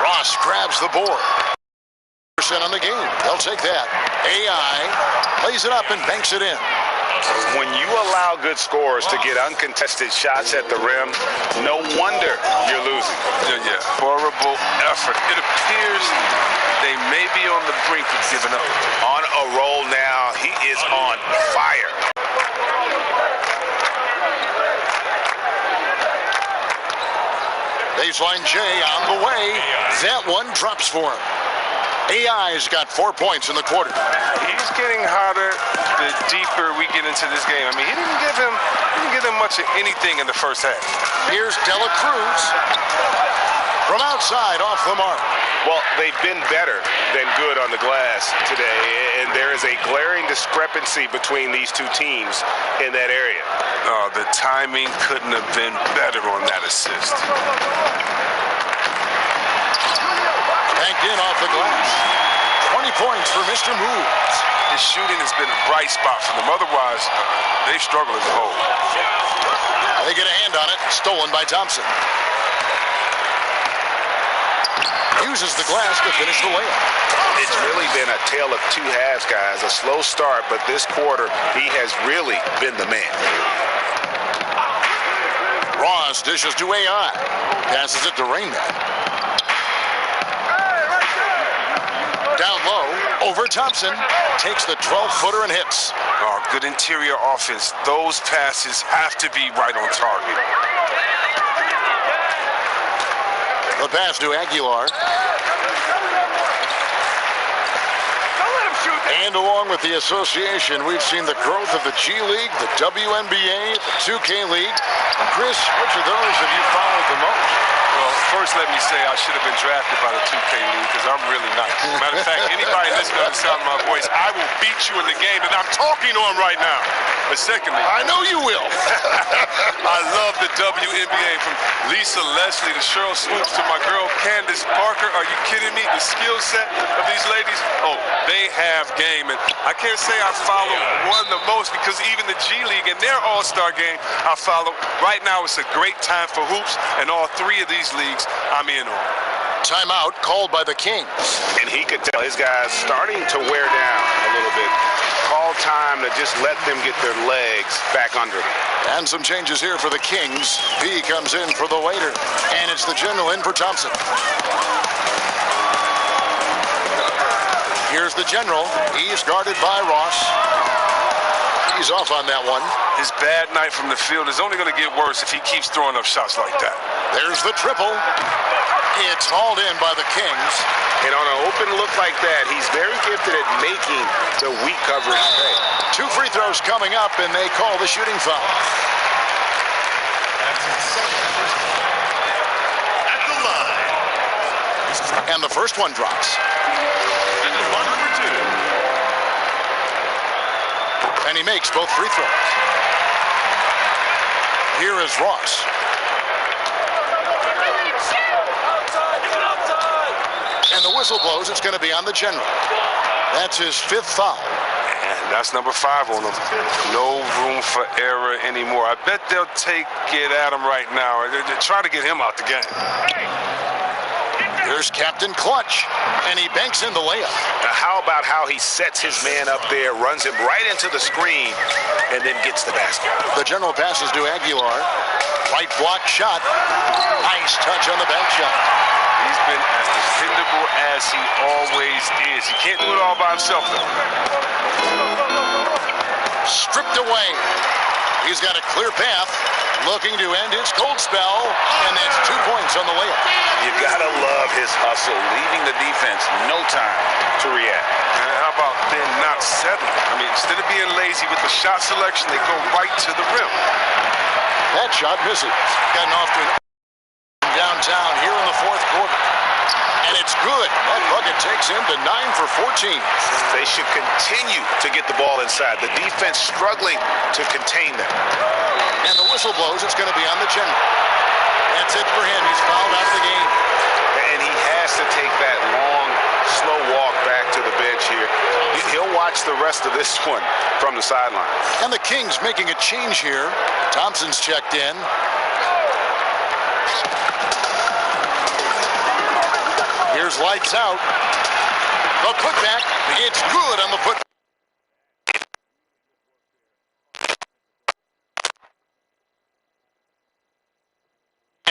Ross grabs the board. % on the game. They'll take that. AI lays it up and banks it in. When you allow good scorers to get uncontested shots at the rim, no wonder you're losing. Yeah. Horrible effort. It appears they may be on the brink of giving up. On a roll now. He is on fire. Baseline J on the way. That one drops for him. AI's got 4 points in the quarter. He's getting hotter the deeper we get into this game. I mean, he didn't give him much of anything in the first half. Here's Dela Cruz from outside off the mark. Well, they've been better than good on the glass today, and there is a glaring discrepancy between these two teams in that area. The timing couldn't have been better on that assist. Banked in off the glass. 20 points for Mr. Moves. His shooting has been a bright spot for them. Otherwise, they've struggled as a whole. They get a hand on it. Stolen by Thompson. Uses the glass to finish the layup. It's really been a tale of two halves, guys. A slow start, but this quarter, he has really been the man. Ross dishes to AI. Passes it to Rainman. Down low, over Thompson. Takes the 12-footer and hits. Oh, good interior offense. Those passes have to be right on target. The pass to Aguilar. And along with the association, we've seen the growth of the G League, the WNBA, the 2K League. Chris, which of those have you followed the most? Well, first let me say I should have been drafted by the 2K League because I'm really nice. Matter of fact, anybody listening to the sound of my voice, I will beat you in the game that I'm talking on right now. But secondly, I know you will. I love the WNBA, from Lisa Leslie to Cheryl Swoops to my girl Candace Parker. Are you kidding me? The skill set of these ladies, oh, they have game. And I can't say I follow one the most because even the G League and their all-star game I follow. Right now it's a great time for hoops, and all three of these leagues I'm in on. Timeout called by the Kings. And he could tell his guys starting to wear down a little bit. Call time to just let them get their legs back under them. And some changes here for the Kings. P comes in for the waiter. And it's the general in for Thompson. Here's the general. He's guarded by Ross. He's off on that one. His bad night from the field is only going to get worse if he keeps throwing up shots like that. There's the triple. It's hauled in by the Kings. And on an open look like that, he's very gifted at making the weak coverage pay. 2 free throws coming up, and they call the shooting foul. At the line. And the first one drops. And the one number 2. And he makes both free throws. Here is Ross. And the whistle blows. It's going to be on the general. That's his 5th foul. And that's number 5 on him. No room for error anymore. I bet they'll take it at him right now. They're trying to get him out the game. Here's Captain Clutch, and he banks in the layup. Now, how about how he sets his man up there, runs him right into the screen, and then gets the basket? The general passes to Aguilar. Right block shot. Nice touch on the bank shot. He's been as dependable as he always is. He can't do it all by himself, though. Stripped away. He's got a clear path, looking to end his cold spell, and that's 2 points on the layup. You gotta love his hustle, leaving the defense no time to react. And how about them not settling? I mean, instead of being lazy with the shot selection, they go right to the rim. That shot misses. Gotten off to downtown here in the 4th quarter. And it's good. That bucket takes him to 9 for 14. They should continue to get the ball inside. The defense struggling to contain them. And the whistle blows. It's going to be on the general. That's it for him. He's fouled out of the game. And he has to take that long, slow walk back to the bench here. He'll watch the rest of this one from the sideline. And the Kings making a change here. Thompson's checked in. Here's lights out. The putback. It's good on the put.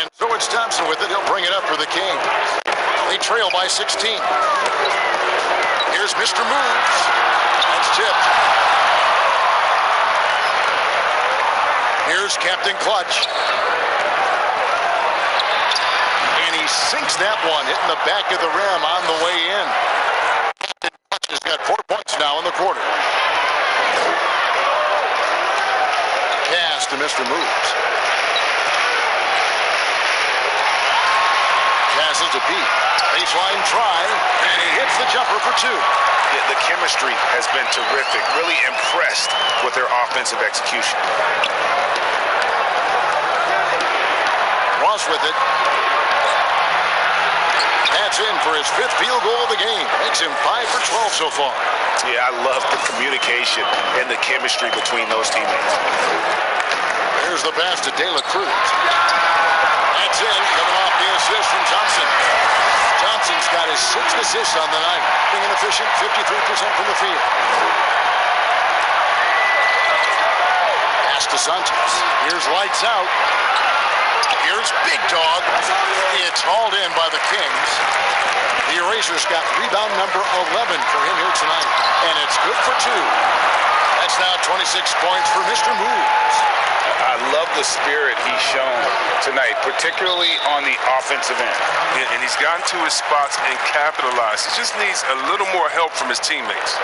And so it's Thompson with it. He'll bring it up for the Kings. They trail by 16. Here's Mr. Moves. That's tipped. Here's Captain Clutch. And he sinks that one, hitting the back of the rim on the way in. Captain Clutch has got 4 points now in the quarter. Pass to Mr. Moves. Passes to Pete. Baseline try, and he hits the jumper for 2. The chemistry has been terrific. Really impressed with their offensive execution. Ross with it. That's in for his 5th field goal of the game. Makes him 5 for 12 so far. Yeah, I love the communication and the chemistry between those teammates. There's the pass to De La Cruz. That's in, coming off the assist from Thompson. Thompson's got his 6th assist on the night. Being an efficient 53% from the field. Pass to Santos. Here's lights out. Here's Big Dog. It's hauled in by the Kings. The Erasers got rebound number 11 for him here tonight. And it's good for 2. That's now 26 points for Mr. Moves. I love the spirit he's shown tonight, particularly on the offensive end. And he's gotten to his spots and capitalized. He just needs a little more help from his teammates.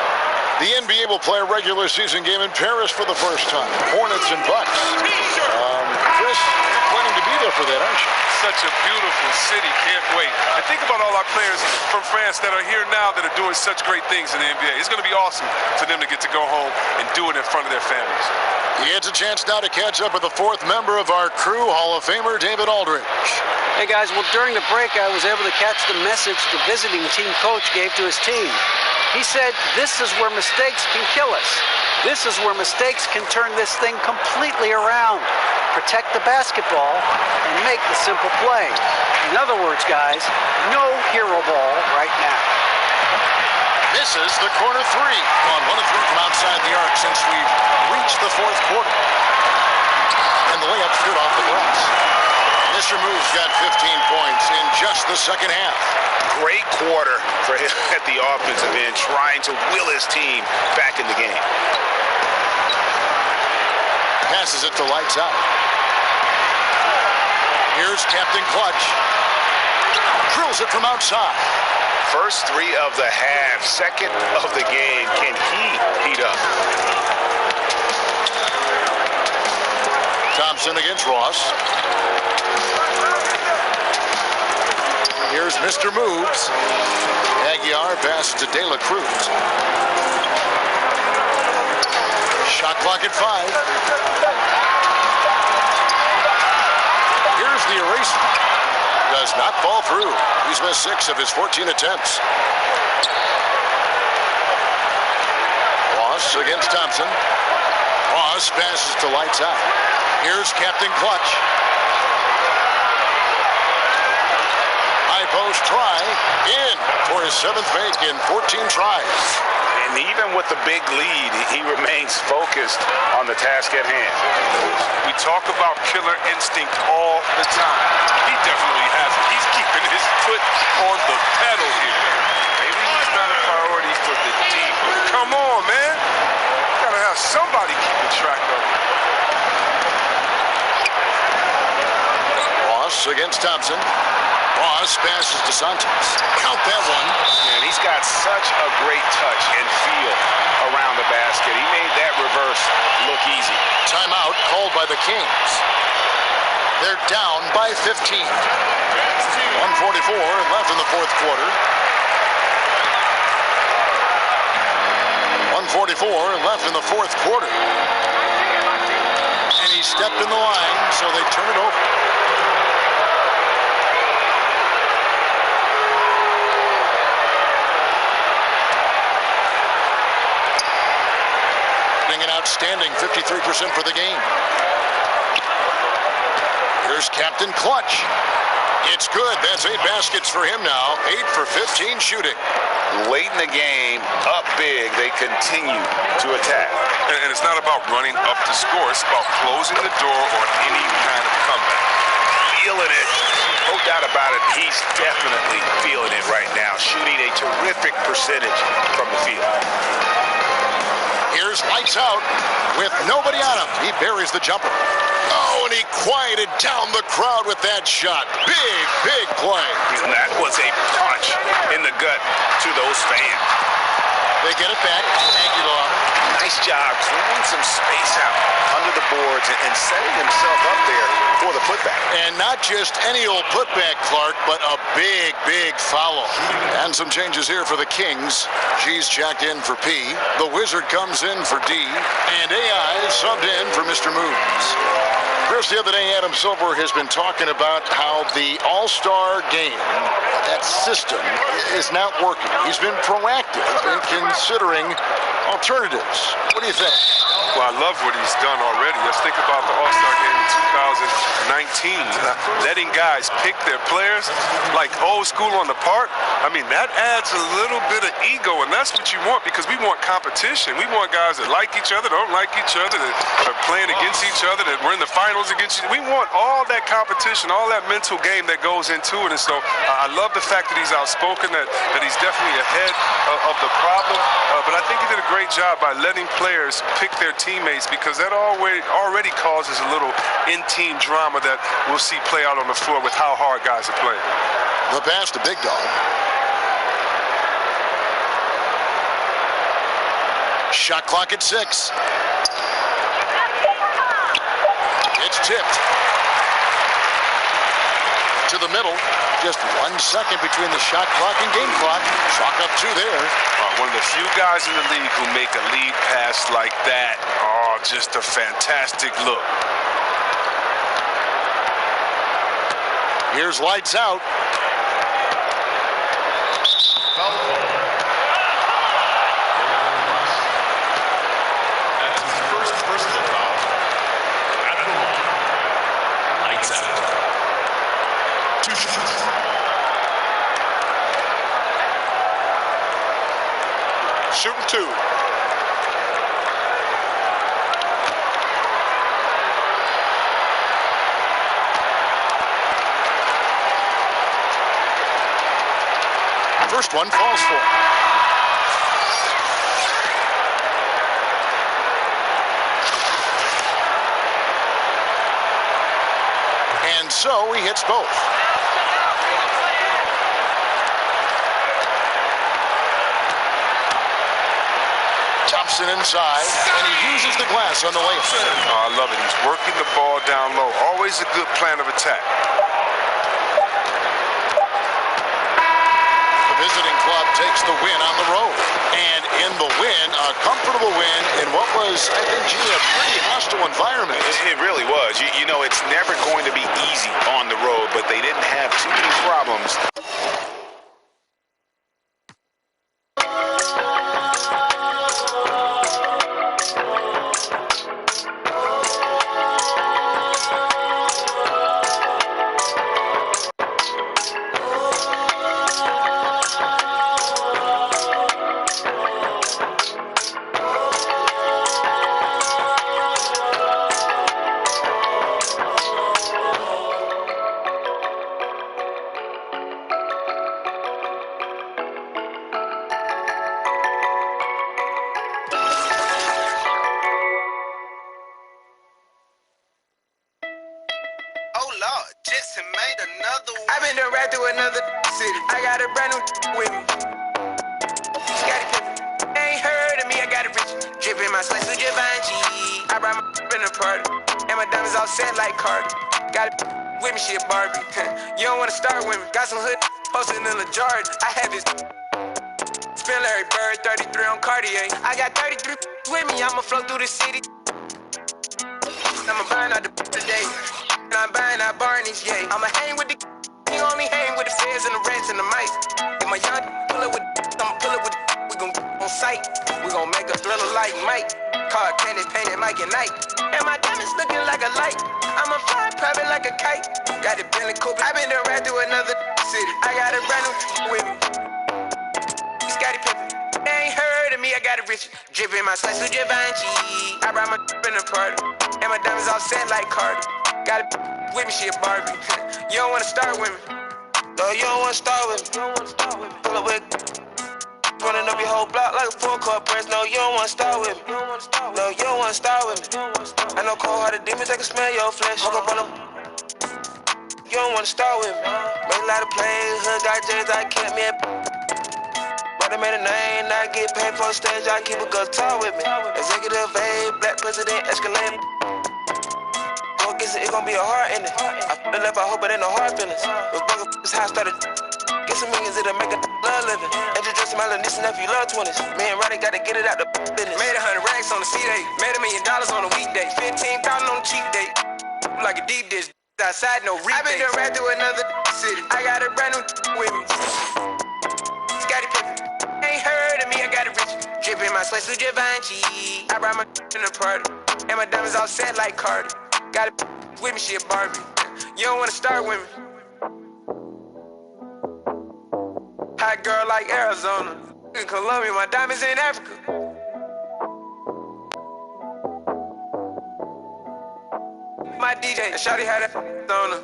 The NBA will play a regular season game in Paris for the first time. Hornets and Bucks. Chris, you're planning to be there for that, aren't you? Such a beautiful city. Can't wait. And think about all our players from France that are here now that are doing such great things in the NBA. It's going to be awesome for them to get to go home and do it in front of their families. He gets a chance now to catch up with the 4th member of our crew, Hall of Famer David Aldridge. Hey guys, well during the break I was able to catch the message the visiting team coach gave to his team. He said, this is where mistakes can kill us. This is where mistakes can turn this thing completely around. Protect the basketball and make the simple play. In other words, guys, no hero ball right now. Misses the corner 3. On 1 of 3 from outside the arc since we've reached the 4th quarter. And the layup's good off the glass. Mr. Moves got 15 points in just the second half. Great quarter for him at the offensive end, trying to will his team back in the game. Passes it to lights out. Here's Captain Clutch. Drills it from outside. First 3 of the half, 2nd of the game. Can he heat up? Thompson against Ross. Here's Mr. Moves. Aguiar passes to De La Cruz. Shot clock at 5. Here's the eraser. Does not fall through. He's missed 6 of his 14 attempts. Ross against Thompson. Ross passes to lights out. Here's Captain Clutch. High post try. In for his 7th make in 14 tries. And even with the big lead, he remains focused on the task at hand. We talk about killer instinct all the time. He definitely has it. He's keeping his foot on the pedal here. Maybe he's not a priority for the team. Come on, man. Gotta have somebody keeping track of him. Ross against Thompson. Ross passes to Santos. Count that one. And he's got such a great touch and feel around the basket. He made that reverse look easy. Timeout called by the Kings. They're down by 15. 1:44 left in the 4th quarter. 1:44 left in the 4th quarter. And he stepped in the line, so they turn it over. An outstanding 53% for the game. Here's Captain Clutch. It's good. That's 8 baskets for him now. 8 for 15 shooting. Late in the game, up big, they continue to attack. And it's not about running up the score. It's about closing the door on any kind of comeback. Feeling it. No doubt about it. He's definitely feeling it right now. Shooting a terrific percentage from the field. Here's lights out with nobody on him. He buries the jumper. Oh, and he quieted down the crowd with that shot. Big, big play. And that was a punch in the gut to those fans. They get it back. Aguilar. Nice job clearing some space out under the boards and setting himself up there for the putback. And not just any old putback, Clark, but a Big foul. And some changes here for the Kings. G's checked in for P. The Wizard comes in for D. And AI subbed in for Mr. Moves. Chris, the other day, Adam Silver has been talking about how the All-Star game, that system, is not working. He's been proactive in considering alternatives. What do you think? Well, I love what he's done already. Let's think about the All-Star game in 2019. Letting guys pick their players like old school on the park. I mean, that adds a little bit of ego, and that's what you want because we want competition. We want guys that like each other, don't like each other, that are playing against each other, that we're in the finals against each other. We want all that competition, all that mental game that goes into it. And so I love the fact that he's outspoken, that he's definitely ahead of the problem. But I think he did a great job by letting players pick their teammates because that already causes a little in-team drama that we'll see play out on the floor with how hard guys are playing. The pass to Big Dog. Shot clock at 6. It's tipped. To the middle. Just 1 second between the shot clock and game clock. Chalk up 2 there. One of the few guys in the league who make a lead pass like that. Oh, just a fantastic look. Here's lights out. That's his first personal foul. At the line. Lights out. 2 shots. Shooting 2. First one falls for. And so he hits both. Thompson inside, and he uses the glass on the layup. Oh, I love it. He's working the ball down low. Always a good plan of attack. Visiting club takes the win on the road. And in the win, a comfortable win in what was, I think, G, a pretty hostile environment. It really was. You know, it's never going to be easy on the road, but they didn't have too many problems. I've been done right through another city. I got a brand new with me. Scotty Pippen. Ain't heard of me, I got a rich. Dripping my slice of Givenchy. I brought my in the party. And my diamonds all set like Cardi. Got it with me, she a Barbie. You don't wanna start with me. Got some hood posted in the jar. I have this spin Larry Bird, 33 on Cartier. I got 33 with me, I'ma flow through the city. I'ma burn out the today. And I'm buying out Barney's, yeah. I'ma hang with the you only hang with the feds and the rats and the mice. If my young pull it with I'ma pull it with we gon' get on sight. We gon' make a thriller like Mike. Car painted Mike and Night. And my diamonds looking like a light. I'ma fly private like a kite. Got it Bentley Coupe. I been done right through another city. I got a brand new with me. Scotty Pippen. They ain't heard of me, I got a rich. Dripping my slice of Givenchy. I brought my in the party. And my diamonds all set like Cardi. Got it with me, she a Barbie. You don't wanna start with me. No, you don't wanna start with me. Pull up with running up your whole block like a full-court press. No, you don't wanna start with me. No, you don't wanna start with me. I know cold-hearted demons, they can smell your flesh. Walk up on them. You don't wanna start with me. Made a lot of plays, hood got J's, I kept me a but I made a name, I get paid for stage, I keep a good talk with me. Executive A, black president, Escalade. It gon' be a hard ending. I feel left, I hope it ain't no hard feelings. But it's how I started Get some millions, it'll make a love living. Introduce my little niece and nephew, love 20s. Me and Ronnie gotta get it out the business. Made 100 racks on the C-Day. Made $1 million on a weekday. 15,000 on a cheap date. Like a deep dish. Outside, no rebate. I been done right through another city. I got a brand new with me. Scotty Pippen. Ain't heard of me, I got a rich. Drippin' my sweat to Givenchy. I brought my in the party. And my diamonds all set like Cardi. Got a with me, she a Barbie. You don't wanna start with me. Hot girl like Arizona. In Colombia, my diamonds in Africa. My DJ, and shawty had a on her.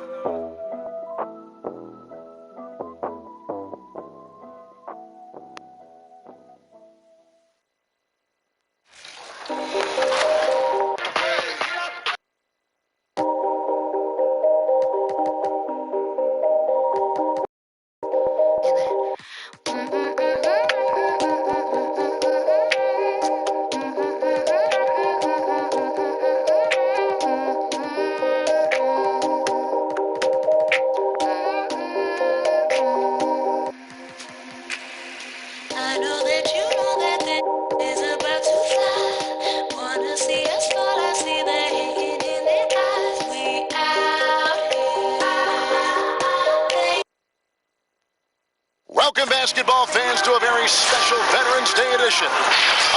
Welcome, basketball fans, to a very special Veterans Day edition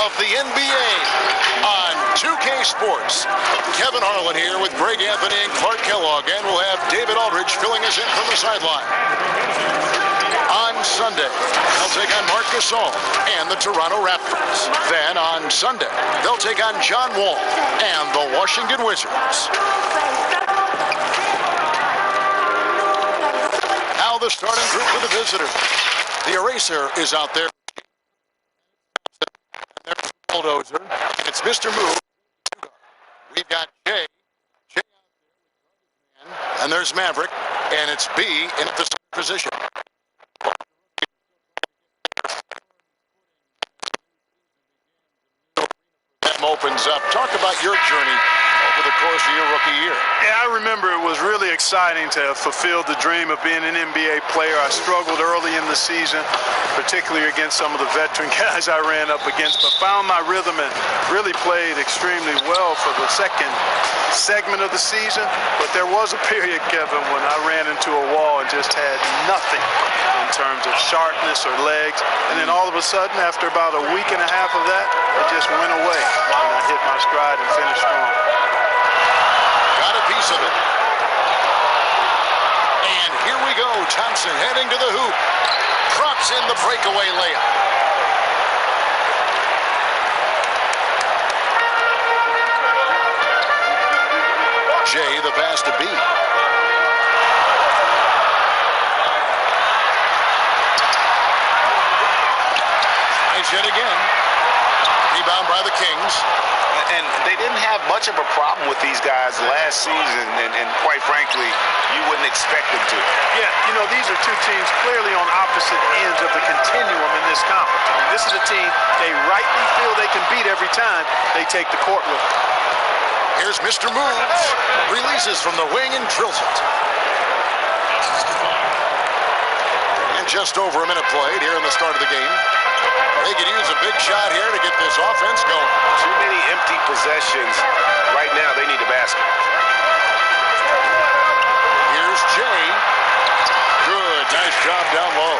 of the NBA on 2K Sports. Kevin Harlan here with Greg Anthony and Clark Kellogg, and we'll have David Aldridge filling us in from the sideline. On Sunday, they'll take on Marc Gasol and the Toronto Raptors. Then on Sunday, they'll take on John Wall and the Washington Wizards. Now the starting group for the visitors. The eraser is out there. There's the bulldozer. It's Mr. Move. We've got Jay out there, and there's Maverick, and it's B in the position. That opens up. Talk about your journey over the course of your rookie year. Yeah, I remember it was really exciting to fulfill the dream of being an NBA player. I struggled early in the season, particularly against some of the veteran guys I ran up against, but found my rhythm and really played extremely well for the second segment of the season. But there was a period, Kevin, when I ran into a wall and just had nothing in terms of sharpness or legs. And then all of a sudden, after about a week and a half of that, it just went away. And I hit my stride and finished strong. Got a piece of it. And here we go. Thompson heading to the hoop. Drops in the breakaway layup. Jay, the pass to B. Nice hit again. Rebound by the Kings. And they didn't have much of a problem with these guys last season, and quite frankly, you wouldn't expect them to. Yeah, you know, these are two teams clearly on opposite ends of the continuum in this conference. I mean, this is a team they rightly feel they can beat every time they take the court with them. Here's Mr. Moves. Releases from the wing and drills it. And just over a minute played here in the start of the game. They could use a big shot here to get this offense going. Too many empty possessions. Right now, they need a basket. Here's Jay. Good. Nice job down low.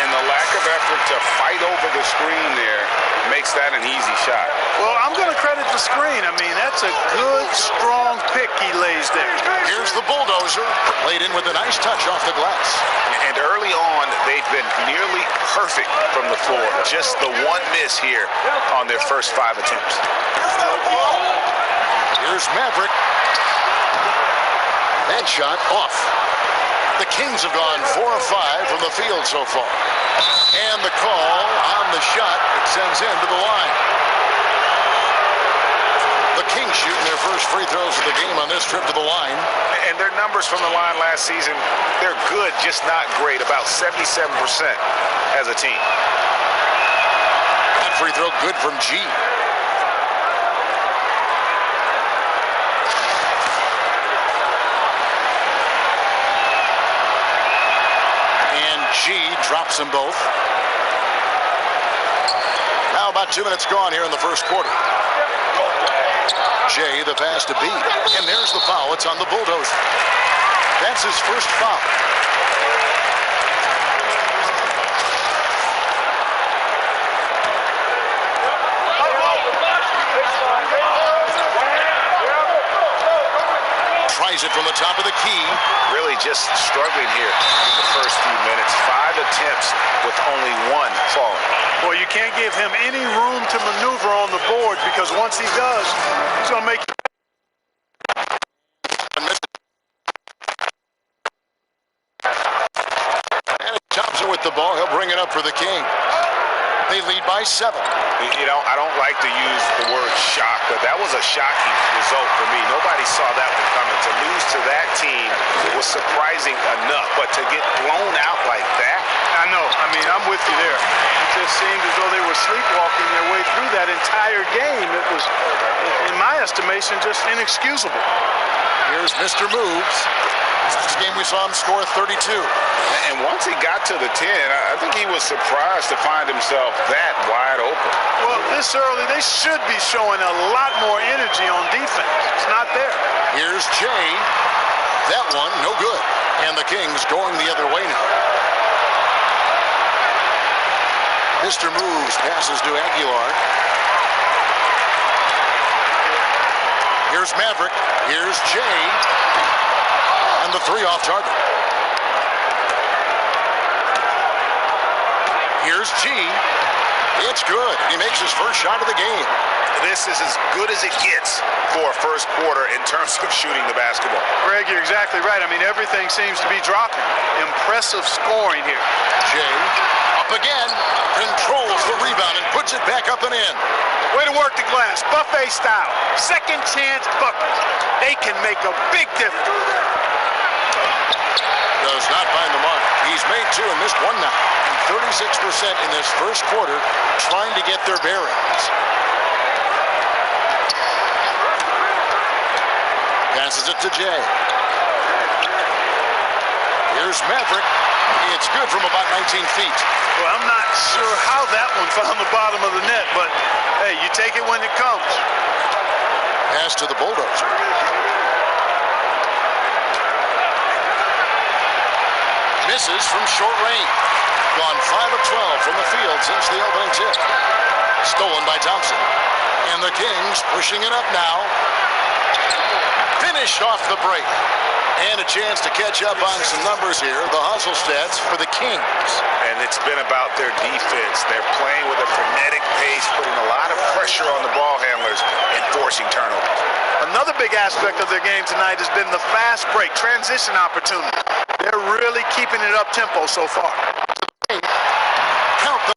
And the lack of effort to fight over the screen there makes that an easy shot. Well, I'm going to credit the screen. I mean, that's a good, strong pick he lays there. Here's the bulldozer. Laid in with a nice touch off the glass. And early on, they've been nearly perfect from the floor. Just the one miss here on their first 5 attempts. Here's Maverick. That shot off. The Kings have gone 4 of 5 from the field so far. And the call on the shot extends into the line. The Kings shooting their first free throws of the game on this trip to the line. And their numbers from the line last season, they're good, just not great. About 77% as a team. That free throw good from G. G Drops them both. Now about 2 minutes gone here in the first quarter. Jay, the pass to B. And there's the foul. It's on the Bulldozer. That's his first foul. Tries it from the top of the key. Really just struggling here in the first few minutes. 5 attempts with only 1 falling. Well, you can't give him any room to maneuver on the board because once he does, he's going to make. And Thompson with the ball. He'll bring it up for the King. They lead by 7. You know, I don't like to use the word shock, but that was a shocking result for me. Nobody saw that one coming. To lose to that team was surprising enough, but to get blown out like that. I know. I mean, I'm with you there. It just seemed as though they were sleepwalking their way through that entire game. It was, in my estimation, just inexcusable. Here's Mr. Moves. This game we saw him score 32. And once he got to the 10, I think he was surprised to find himself that wide open. Well, this early, they should be showing a lot more energy on defense. It's not there. Here's Jay. That one, no good. And the Kings going the other way now. Mr. Moves passes to Aguilar. Here's Maverick. Here's Jay. And the 3 off target. Here's G. It's good. He makes his first shot of the game. This is as good as it gets for a first quarter in terms of shooting the basketball. Greg, you're exactly right. I mean, everything seems to be dropping. Impressive scoring here. Jay up again. Controls the rebound and puts it back up and in. Way to work the glass. Buffet style. Second chance buckets. They can make a big difference. Does not find the mark. He's made 2 and missed 1 now. And 36% in this first quarter trying to get their bearings. Passes it to Jay. Here's Maverick. It's good from about 19 feet. Well, I'm not sure how that one found the bottom of the net, but hey, you take it when it comes. Pass to the Bulldozer. Misses from short range. Gone 5 of 12 from the field since the opening tip. Stolen by Thompson. And the Kings pushing it up now. Finished off the break. And a chance to catch up on some numbers here. The hustle stats for the Kings. And it's been about their defense. They're playing with a frenetic pace, putting a lot of pressure on the ball handlers and forcing turnovers. Another big aspect of their game tonight has been the fast break, transition opportunity. They're really keeping it up tempo so far. Count the.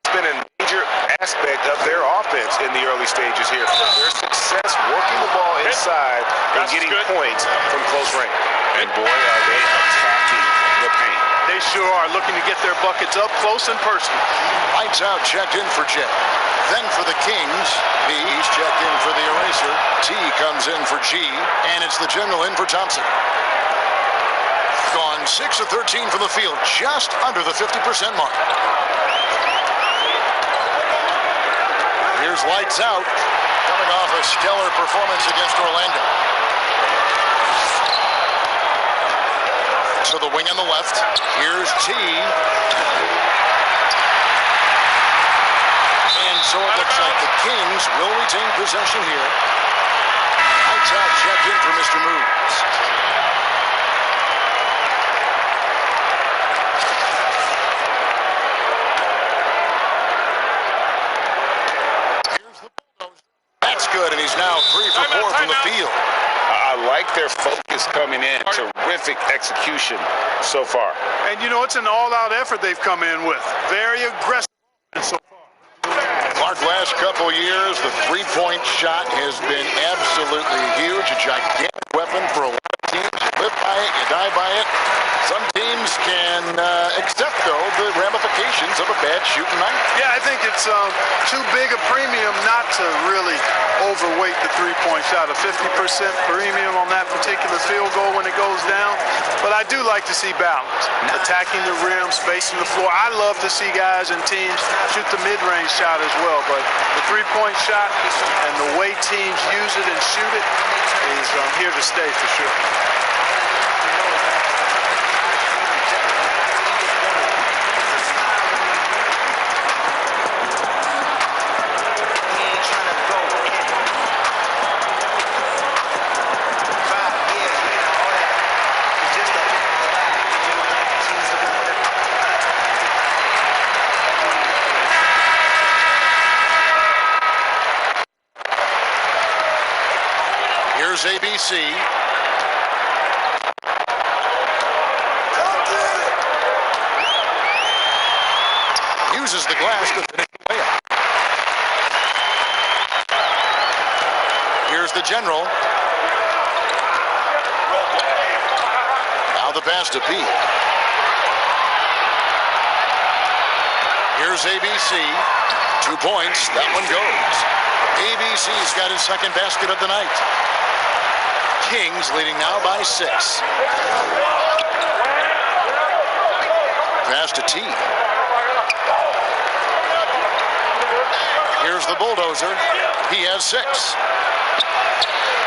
It's been a major aspect of their offense in the early stages here. Their success working the ball inside and getting points from close range. And boy, are they attacking the paint. They sure are looking to get their buckets up close and personal. Lights out checked in for Jay. Then for the Kings, B's checked in for the eraser. T comes in for G, and it's the general in for Thompson. Gone 6 of 13 from the field, just under the 50% mark. Here's lights out, coming off a stellar performance against Orlando. To the wing on the left. Here's T. And so it looks like the Kings will retain possession here. Lights out checked in for Mr. Moves. Here's the Bulldozer. That's good, and he's now 3 for 4 from the field. I like their focus coming in. Terrific execution so far. And you know, it's an all-out effort they've come in with. Very aggressive so far. Clark, last couple years, the three-point shot has been absolutely huge. A gigantic weapon for a lot of teams. You live by it, you die by it. Some teams can accept, though, the ramifications signs of a bad shooting night. Yeah, I think it's too big a premium not to really overweight the three-point shot. A 50% premium on that particular field goal when it goes down. But I do like to see balance. Attacking the rim, spacing the floor. I love to see guys and teams shoot the mid-range shot as well. But the three-point shot and the way teams use it and shoot it is here to stay for sure. ABC. Uses the glass to finish the layup. Here's the general. Now the pass to P. Here's ABC. 2 points. That one goes. ABC's got his second basket of the night. Kings leading now by 6. Pass to T. Here's the bulldozer. He has 6.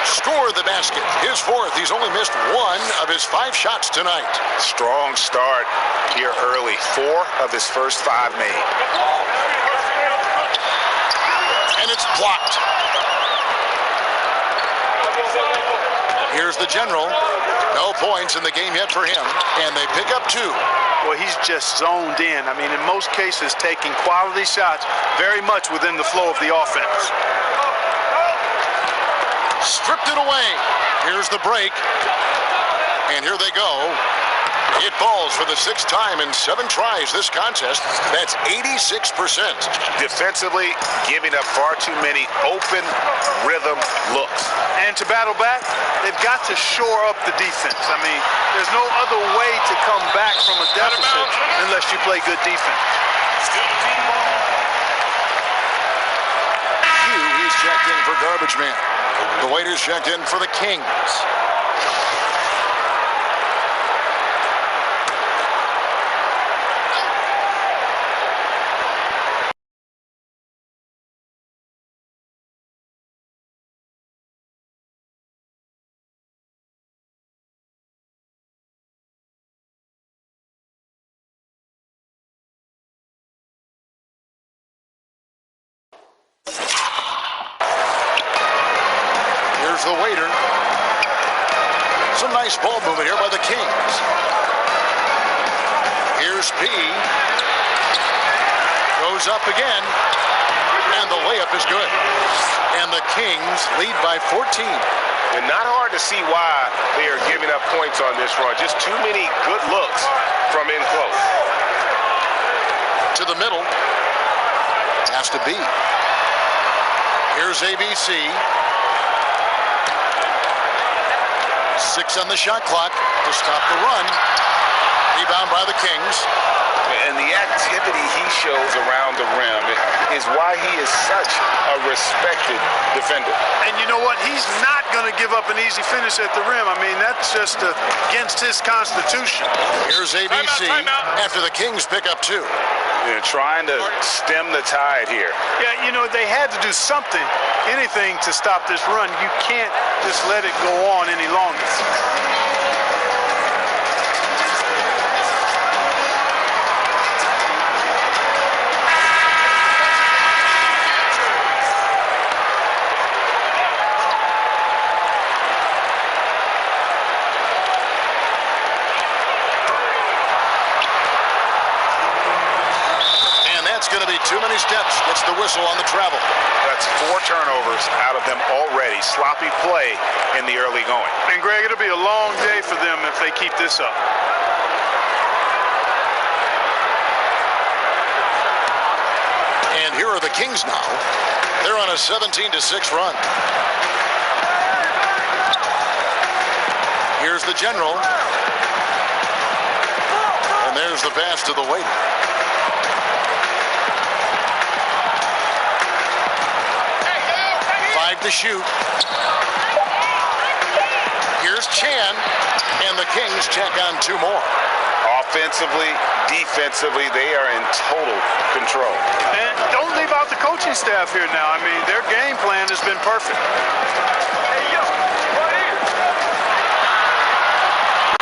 Scored the basket. His 4th. He's only missed 1 of his 5 shots tonight. Strong start here early. 4 of his first 5 made. And it's blocked. Here's the general. No points in the game yet for him. And they pick up 2. Well, he's just zoned in. I mean, in most cases, taking quality shots very much within the flow of the offense. Stripped it away. Here's the break. And here they go. It falls for the 6th time in 7 tries this contest. That's 86%. Defensively, giving up far too many open rhythm looks. And to battle back, they've got to shore up the defense. I mean, there's no other way to come back from a deficit unless you play good defense. He's checked in for garbage man. The waiter's checked in for the Kings. The waiter. Some nice ball movement here by the Kings. Here's P. Goes up again. And the layup is good. And the Kings lead by 14. And not hard to see why they are giving up points on this run. Just too many good looks from in close. To the middle. Has to be. Here's ABC. 6 on the shot clock to stop the run. Rebound by the Kings. And the activity he shows around the rim is why he is such a respected defender. And you know what? He's not going to give up an easy finish at the rim. I mean, that's just against his constitution. Here's ABC after the Kings pick up 2. They're trying to stem the tide here. Yeah, you know, they had to do something, anything to stop this run. You can't just let it go on any longer. Going to be too many steps. Gets the whistle on the travel. That's 4 turnovers out of them already. Sloppy play in the early going. And Greg, it'll be a long day for them if they keep this up. And here are the Kings now. They're on a 17-6 run. Here's the general. And there's the pass to the waiter. 5 to shoot. Here's Chan, and the Kings check on 2 more. Offensively, defensively, they are in total control. And don't leave out the coaching staff here now. I mean, their game plan has been perfect.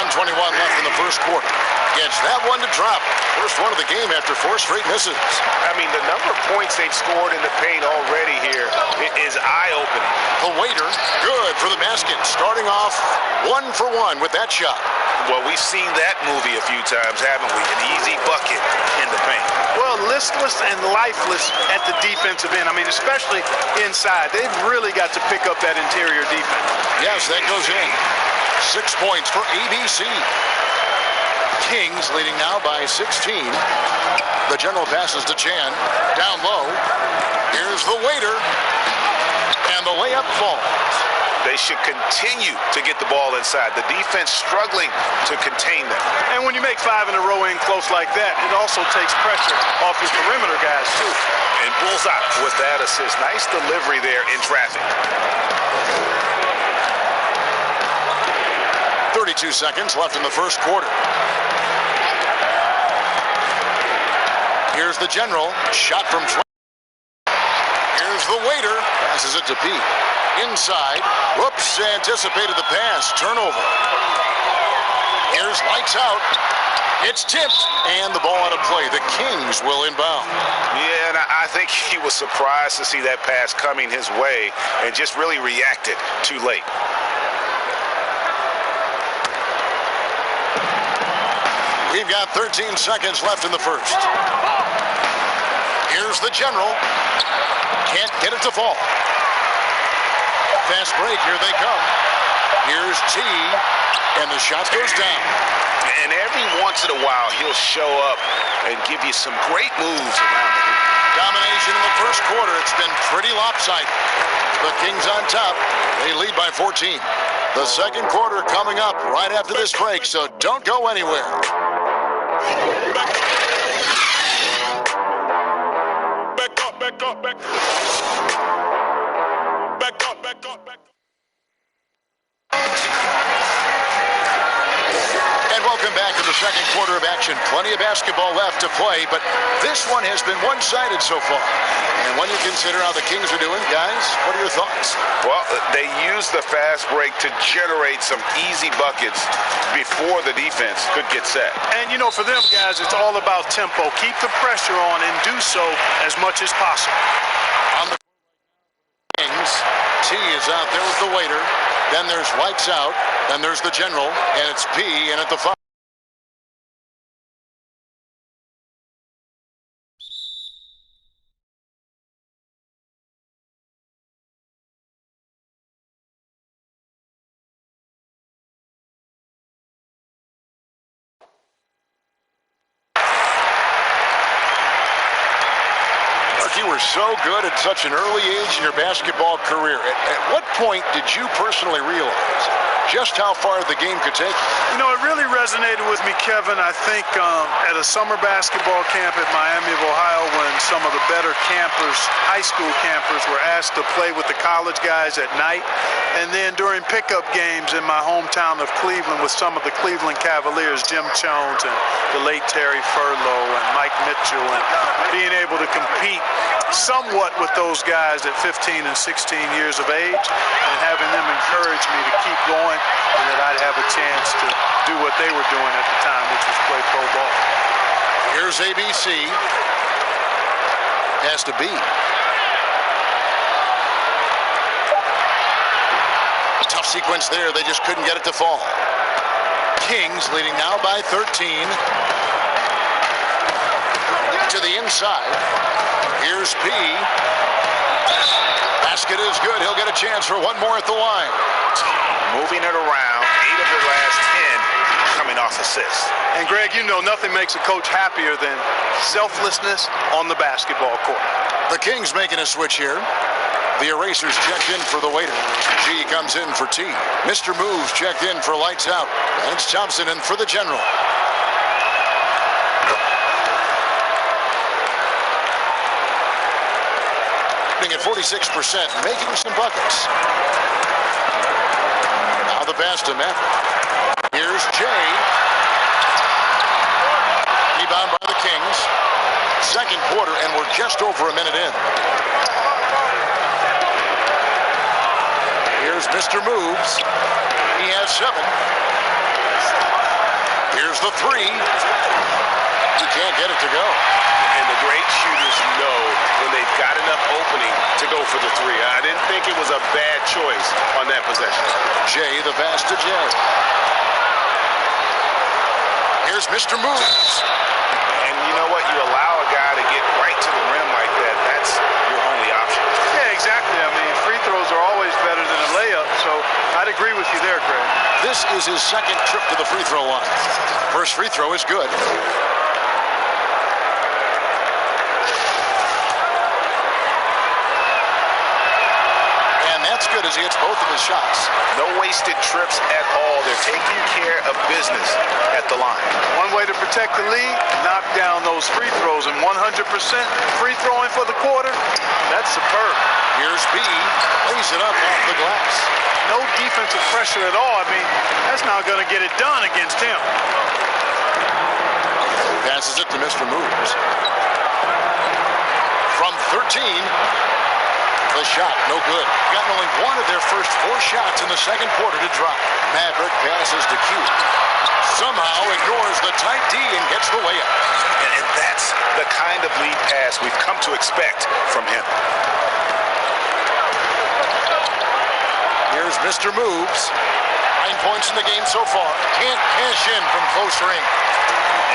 1:21 left in the first quarter. Gets that one to drop. First one of the game after 4 straight misses. I mean, the number of points they've scored in the paint already here is eye-opening. The waiter, good for the basket. Starting off 1 for 1 with that shot. Well, we've seen that movie a few times, haven't we? An easy bucket in the paint. Well, listless and lifeless at the defensive end. I mean, especially inside. They've really got to pick up that interior defense. Yes, that goes in. 6 points for ABC. Kings leading now by 16. The general passes to Chan. Down low. Here's the waiter. And the layup falls. They should continue to get the ball inside. The defense struggling to contain them. And when you make 5 in a row in close like that, it also takes pressure off your perimeter guys, too. And bullseye with that assist. Nice delivery there in traffic. 32 seconds left in the first quarter. Here's the general. Shot from 20. Here's the waiter. Passes it to P. Inside. Whoops, anticipated the pass. Turnover. Here's lights out. It's tipped, and the ball out of play. The Kings will inbound. Yeah, and I think he was surprised to see that pass coming his way and just really reacted too late. We've got 13 seconds left in the first. Here's the general. Can't get it to fall. Fast break, here they come. Here's T, and the shot goes down. And every once in a while, he'll show up and give you some great moves around the hoop. Domination in the first quarter. It's been pretty lopsided. The Kings on top. They lead by 14. The second quarter coming up right after this break, so don't go anywhere. Back up. And welcome back to the second quarter of action. Plenty of basketball left to play, but this one has been one-sided so far. And when you consider how the Kings are doing, guys, what are your thoughts? Well, they used the fast break to generate some easy buckets before the defense could get set. And, you know, for them guys, it's all about tempo. Keep the pressure on and do so as much as possible. On the Kings, T is out there with the waiter. Then there's lights out. Then there's the general. And it's P in at the 5. You were so good at such an early age in your basketball career. At what point did you personally realize just how far the game could take you? You know, it really resonated with me, Kevin, I think at a summer basketball camp at Miami of Ohio when some of the better campers, high school campers, were asked to play with the college guys at night. And then during pickup games in my hometown of Cleveland with some of the Cleveland Cavaliers, Jim Jones and the late Terry Furlow and Mike Mitchell, and being able to compete somewhat with those guys at 15 and 16 years of age and having them encourage me to keep going and that I'd have a chance to do what they were doing at the time, which was play pro ball. Here's ABC. Has to be. Tough sequence there. They just couldn't get it to fall. Kings leading now by 13. To the inside. Here's P. Basket is good. He'll get a chance for one more at the line. Moving it around. 8 of their last 10 coming off assists. And Greg, you know nothing makes a coach happier than selflessness on the basketball court. The Kings making a switch here. The erasers checked in for the waiter. G comes in for T. Mr. Moves checked in for lights out. And it's Thompson in for the general. shooting at 46%, making some buckets. Now the pass to Maverick. Here's Jay. Rebound by the Kings. Second quarter, and we're just over a minute in. Here's Mr. Moves. He has 7. Here's the 3. He can't get it to go. And the great shooters know when they've got enough opening to go for the 3. I didn't think it was a bad choice on that possession. Jay, the pass to Jay. Here's Mr. Moves. And you know what? You allow a guy to get right to the rim like that. That's your only option. Yeah, exactly. I mean, free throws are always better than a layup, so I'd agree with you there, Greg. This is his second trip to the free throw line. First free throw is good. And that's good as he hits both of his shots. No wasted trips at all. They're taking care of business at the line. One way to protect the lead, knock down those free throws, and 100% free throwing for the quarter, that's superb. Here's B, lays it up off the glass. No defensive pressure at all. I mean, that's not going to get it done against him. Passes it to Mr. Moves. From 13, the shot, no good. Gotten only one of their first 4 shots in the second quarter to drop. Maverick passes to Q. Somehow ignores the tight D and gets the layup. And that's the kind of lead pass we've come to expect from him. Here's Mr. Moves. 9 points in the game so far. Can't cash in from close range.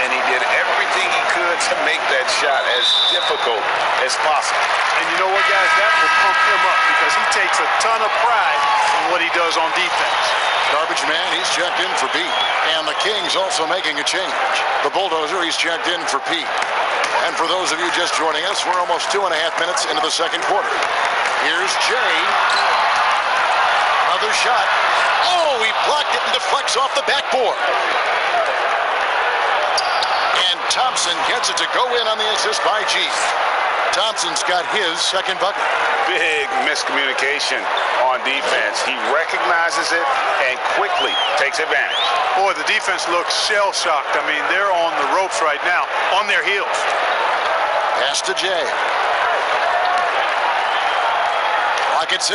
And he did everything he could to make that shot as difficult as possible. And you know what, guys? That will pump him up because he takes a ton of pride in what he does on defense. Garbage man, he's checked in for B. And the Kings also making a change. The Bulldozer, he's checked in for P. And for those of you just joining us, we're almost 2.5 minutes into the second quarter. Here's Jay. Another shot. Oh, he blocked it and deflects off the backboard. And Thompson gets it to go in on the assist by G. Thompson's got his second bucket. Big miscommunication on defense. He recognizes it and quickly takes advantage. Boy, the defense looks shell-shocked. I mean, they're on the ropes right now, on their heels. Pass to Jay. Pocket 6.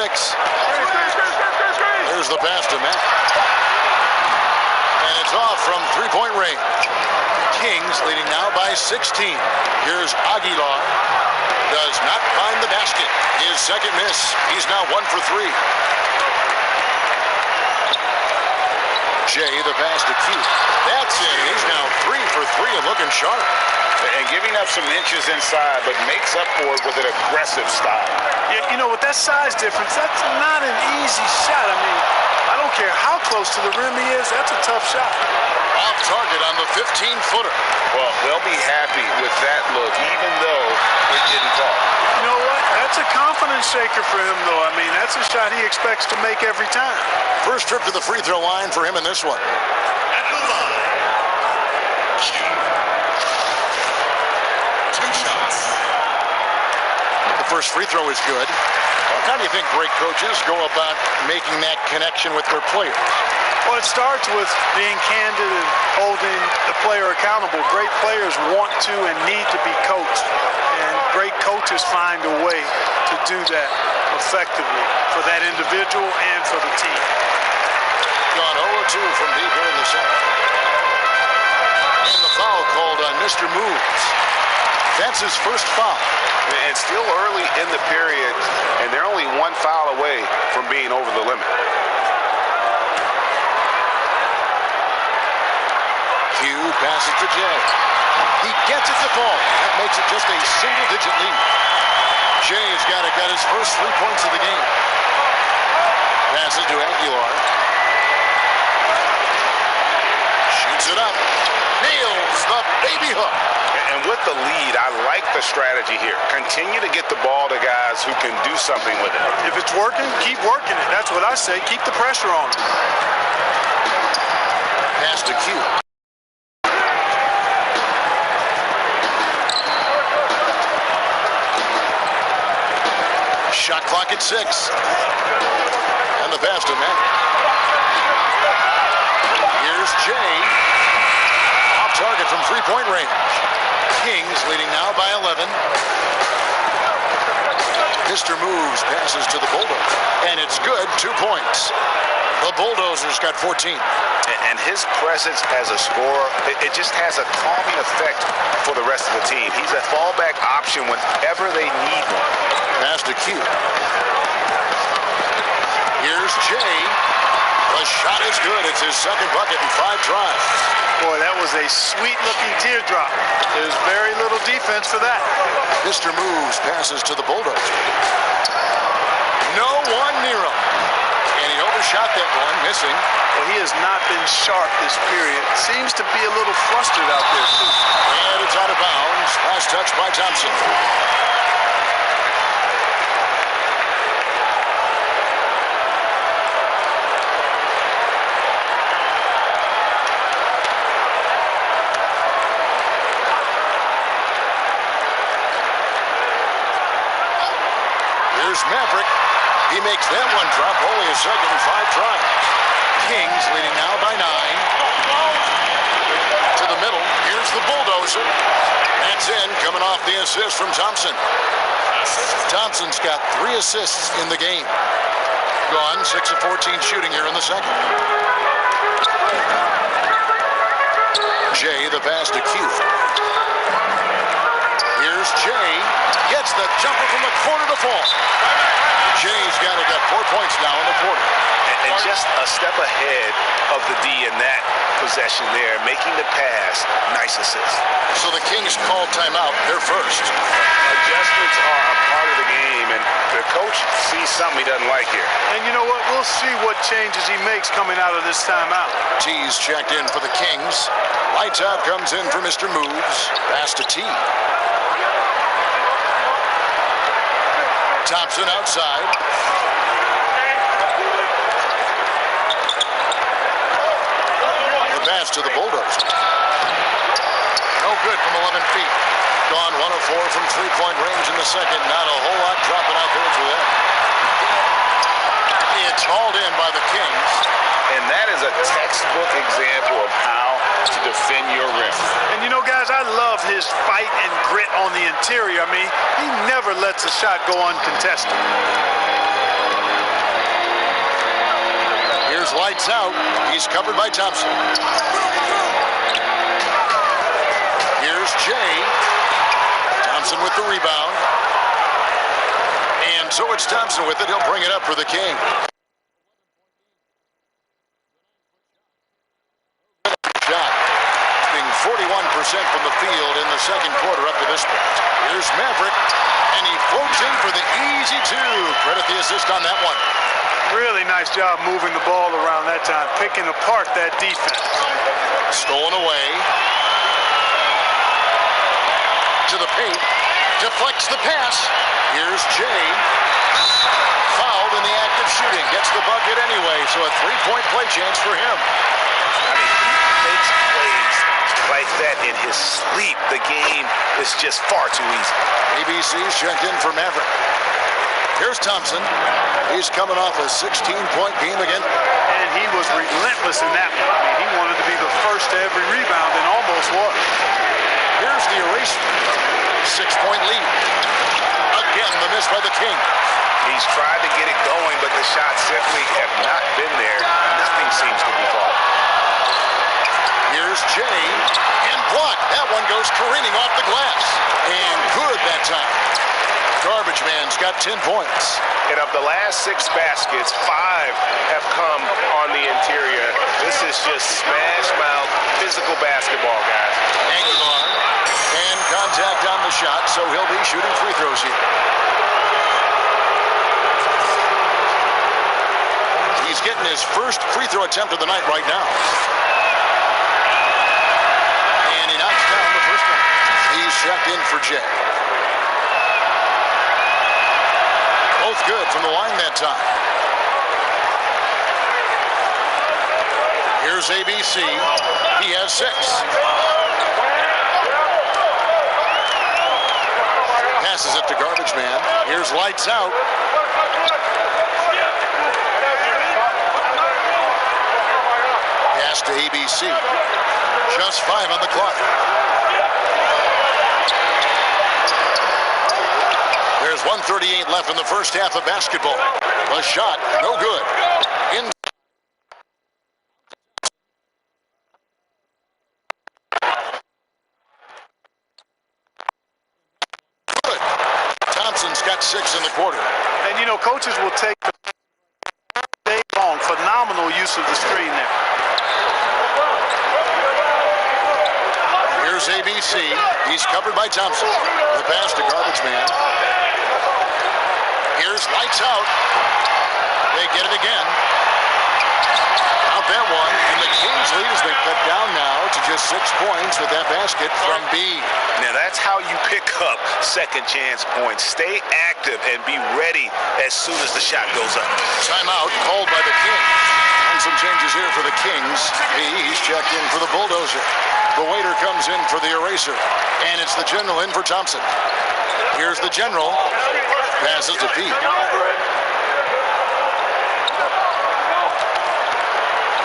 There's the pass to Matt. And it's off from three-point range. Kings leading now by 16. Here's Aguilar. Does not find the basket. His second miss. He's now 1 for 3. Jay, the pass to Q. That's it. He's now 3 for 3 and looking sharp. And giving up some inches inside, but makes up for it with an aggressive style. Yeah, you know, with that size difference, that's not an easy shot. I mean, I don't care how close to the rim he is, that's a tough shot. Off target on the 15-footer. Well, they'll be happy with that look, even though it didn't fall. You know what? That's a confidence shaker for him, though. I mean, that's a shot he expects to make every time. First trip to the free throw line for him in this one. At the line. 2 shots. The first free throw is good. How do you think great coaches go about making that connection with their players? Well, it starts with being candid and holding the player accountable. Great players want to and need to be coached, and great coaches find a way to do that effectively for that individual and for the team. Gone 0-2 from deep here in the second. And the foul called on Mr. Moves. That's his first foul. And still early in the period, and they're only 1 foul away from being over the limit. Q passes to Jay. He gets it to fall. That makes it just a single-digit lead. Jay's got his first 3 points of the game. Passes to Aguilar. Shoots it up. Nails the baby hook. And with the lead, I like the strategy here. Continue to get the ball to guys who can do something with it. If it's working, keep working it. That's what I say. Keep the pressure on. Pass to Q. Shot clock at 6. And the pass to Matt. Here's Jay. Off target from three-point range. Kings leading now by 11. Mr. Moves passes to the Bulldozer. And it's good, 2 points. The Bulldozers got 14. And his presence as a scorer, it just has a calming effect for the rest of the team. He's a fallback option whenever they need one. Pass to Q. Here's Jay. The shot is good. It's his second bucket in 5 tries. Boy, that was a sweet-looking teardrop. There's very little defense for that. Mr. Moves passes to the Bulldozer. No one near him. And he overshot that one, missing. Well, he has not been sharp this period. Seems to be a little flustered out there, too. And it's out of bounds. Last touch by Thompson. Here's Maverick. He makes that one drop, only a second in 5 tries. Kings leading now by 9. To the middle, here's the Bulldozer. That's in, coming off the assist from Thompson. Thompson's got 3 assists in the game. Gone, 6 of 14 shooting here in the second. Jay, the pass to Q. Here's Jay. Gets the jumper from the corner to fall. Jay's got 4 points now in the quarter. And just a step ahead of the D in that possession there, making the pass. Nice assist. So the Kings call timeout. They're first. Adjustments are a part of the game, and the coach sees something he doesn't like here. And you know what? We'll see what changes he makes coming out of this timeout. T's checked in for the Kings. Lights out comes in for Mr. Moves. Pass to T. Thompson outside. The pass to the Bulldozer. No good from 11 feet. Gone 1 of 4 from three-point range in the second. Not a whole lot dropping out there for them. It's hauled in by the Kings. And that is a textbook example of how to defend your rim. And you know, guys, I love his fight and grit on the interior. I mean, he never lets a shot go uncontested. Here's lights out. He's covered by Thompson. Here's Jay. Thompson with the rebound. And so it's Thompson with it. He'll bring it up for the King. Shot. Being 41% from the field in the second quarter up to this point. Here's Maverick. And he floats in for the easy 2. Credit the assist on that one. Really nice job moving the ball around that time, picking apart that defense. Stolen away. To the paint. Deflects the pass. Here's Jay. Fouled in the act of shooting. Gets the bucket anyway, so a 3-point play chance for him. I mean, he makes plays like that in his sleep. The game is just far too easy. ABC's checked in for Maverick. Here's Thompson. He's coming off a 16-point game again. And he was relentless in that one. I mean, he wanted to be the first to every rebound and almost was. Here's the erasure. 6-point lead. Again, the miss by the King. He's tried to get it going, but the shots simply have not been there. Nothing seems to be falling. Here's Jay. And blocked. That one goes careening off the glass. And good that time. Garbage man's got 10 points. And of the last 6 baskets, 5 have come on the interior. This is just smash mouth physical basketball, guys. Aguilar. And contact on the shot, so he'll be shooting free throws here. He's getting his first free throw attempt of the night right now. And he knocks down the first one. He's checked in for Jay. Both good from the line that time. Here's ABC. He has 6. Passes it to Garbage Man. Here's lights out. Pass to ABC. Just 5 on the clock. There's 1:38 left in the first half of basketball. A shot, no good. In good. Thompson's got 6 in the quarter. And, you know, coaches will take day long. Phenomenal use of the screen there. Here's ABC. He's covered by Thompson. The pass to garbage man. Here's lights out. They get it again. Out that one. And the Kings lead has been cut down now to just 6 points with that basket from B. Now that's how you pick up second chance points. Stay active and be ready as soon as the shot goes up. Timeout called by the Kings. And some changes here for the Kings. He's checked in for the bulldozer. The waiter comes in for the eraser. And it's the general in for Thompson. Here's the general. Passes to Pete.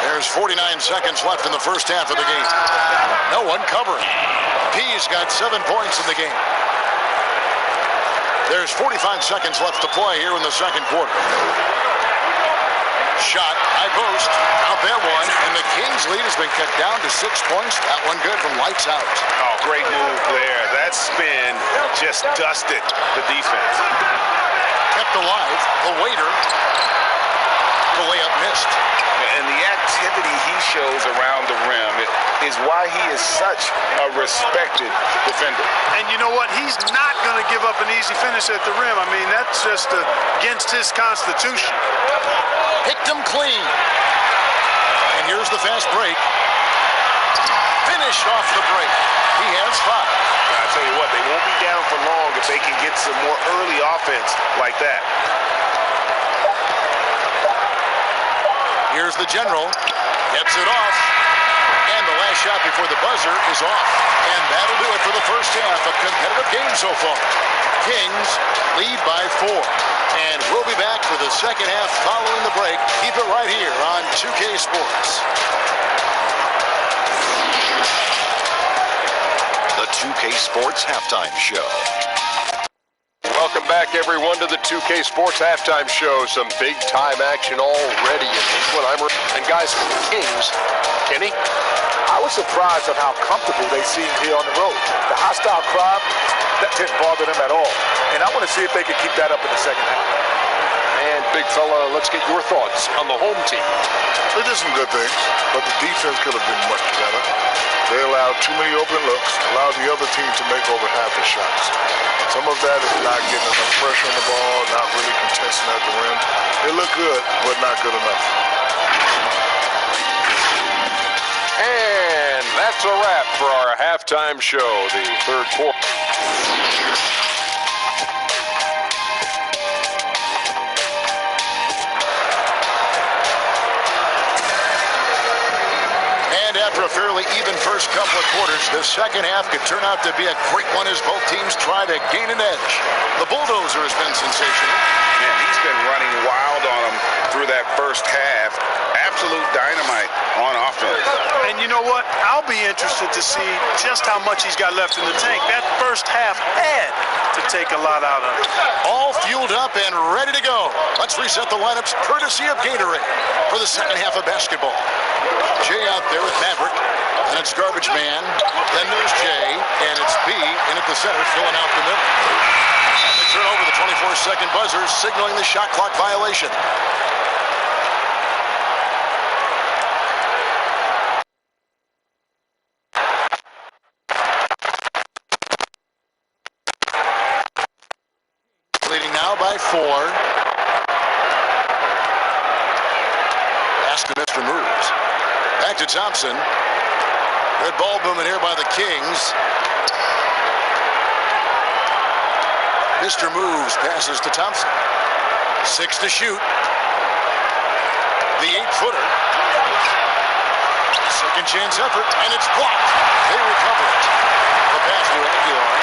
There's 49 seconds left in the first half of the game. No one covering. P's got 7 points in the game. There's 45 seconds left to play here in the second quarter. Shot, high post, out that one, and the Kings lead has been cut down to 6 points. That one good from lights out. Oh, great move there. That spin just dusted the defense. Kept alive, the waiter, the layup missed. And the activity he shows around the rim is why he is such a respected defender. And you know what? He's not going to give up an easy finish at the rim. I mean, that's just against his constitution. Picked him clean. And here's the fast break. Finished off the break. He has 5. I tell you what, they won't be down for long if they can get some more early offense like that. Here's the general. Gets it off. And the last shot before the buzzer is off. And that'll do it for the first half. A competitive game so far. Kings lead by 4. And we'll be back for the second half following the break. Keep it right here on 2K Sports. The 2K Sports Halftime Show. Welcome back, everyone, to the 2K Sports Halftime Show. Some big-time action already in Inglewood. And guys, Kings, Kenny? I was surprised at how comfortable they seemed here on the road. The hostile crowd, that didn't bother them at all. And I want to see if they can keep that up in the second half. And, big fella, let's get your thoughts on the home team. They did some good things, but the defense could have been much better. They allowed too many open looks, allowed the other team to make over half the shots. Some of that is not getting enough pressure on the ball, not really contesting at the rim. They look good, but not good enough. And that's a wrap for our halftime show, the third quarter. After a fairly even first couple of quarters, the second half could turn out to be a great one as both teams try to gain an edge. The bulldozer has been sensational. Man, he's been running wild on them through that first half. Absolute dynamite on offense. And you know what? I'll be interested to see just how much he's got left in the tank. That first half had to take a lot out of it. All fueled up and ready to go. Let's reset the lineups courtesy of Gatorade for the second half of basketball. Jay out there with Maverick, and it's Garbage Man. Then there's Jay, and it's B in at the center, filling out the middle. And they turn over the 24-second buzzer, signaling the shot clock violation. Leading now by 4. Pass to Mr. Moves. Back to Thompson. Good ball movement here by the Kings. Mr. Moves passes to Thompson. 6 to shoot. The 8-footer. Second chance effort, and it's blocked. They recover it. The pass to Aguilar.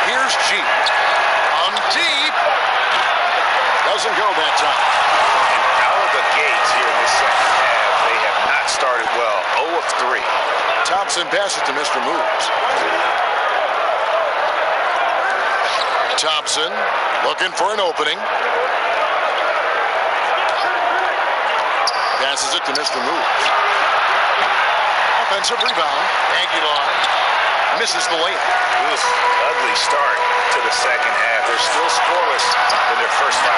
Here's G. On deep. Doesn't go that time. And out of the gates here in this second half, they have not started well. 0 of 3. Thompson passes to Mr. Moves. Thompson looking for an opening. Passes it to Mr. Moves. Offensive rebound. Aguilar misses the layup. Oof, ugly start to the second half. They're still scoreless in their first 5.5.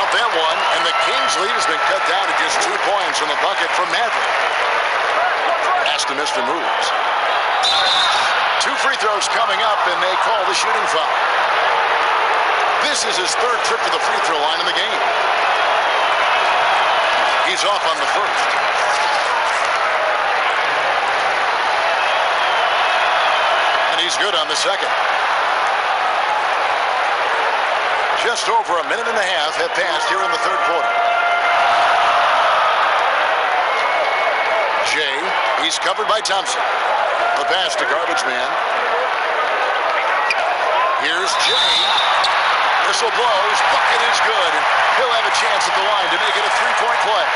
Out that one, and the Kings' lead has been cut down to just 2 points from the bucket from Maverick. Pass to Mr. Moves. 2 free throws coming up, and they call the shooting foul. This is his 3rd trip to the free throw line in the game. He's off on the first. And he's good on the second. Just over a minute and a half have passed here in the 3rd quarter. Jay, he's covered by Thompson. The pass to Garbage Man. Here's Jay. Whistle blows. Bucket is good. And he'll have a chance at the line to make it a 3-point play.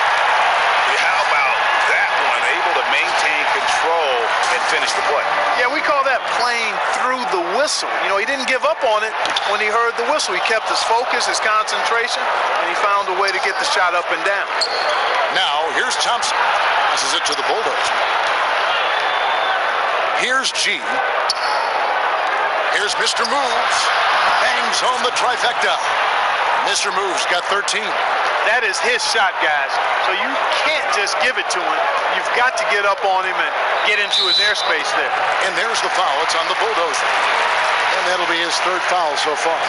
How about that one? Able to maintain control and finish the play. Yeah, we call that playing through the whistle. You know, he didn't give up on it when he heard the whistle. He kept his focus, his concentration, and he found a way to get the shot up and down. Now, here's Thompson. Passes it to the Bulldozer. Here's G. Here's Mr. Moves. Bangs home the trifecta. Mr. Moves got 13. That is his shot, guys. So you can't just give it to him. You've got to get up on him and get into his airspace there. And there's the foul. It's on the Bulldozer. And that'll be his 3rd foul so far.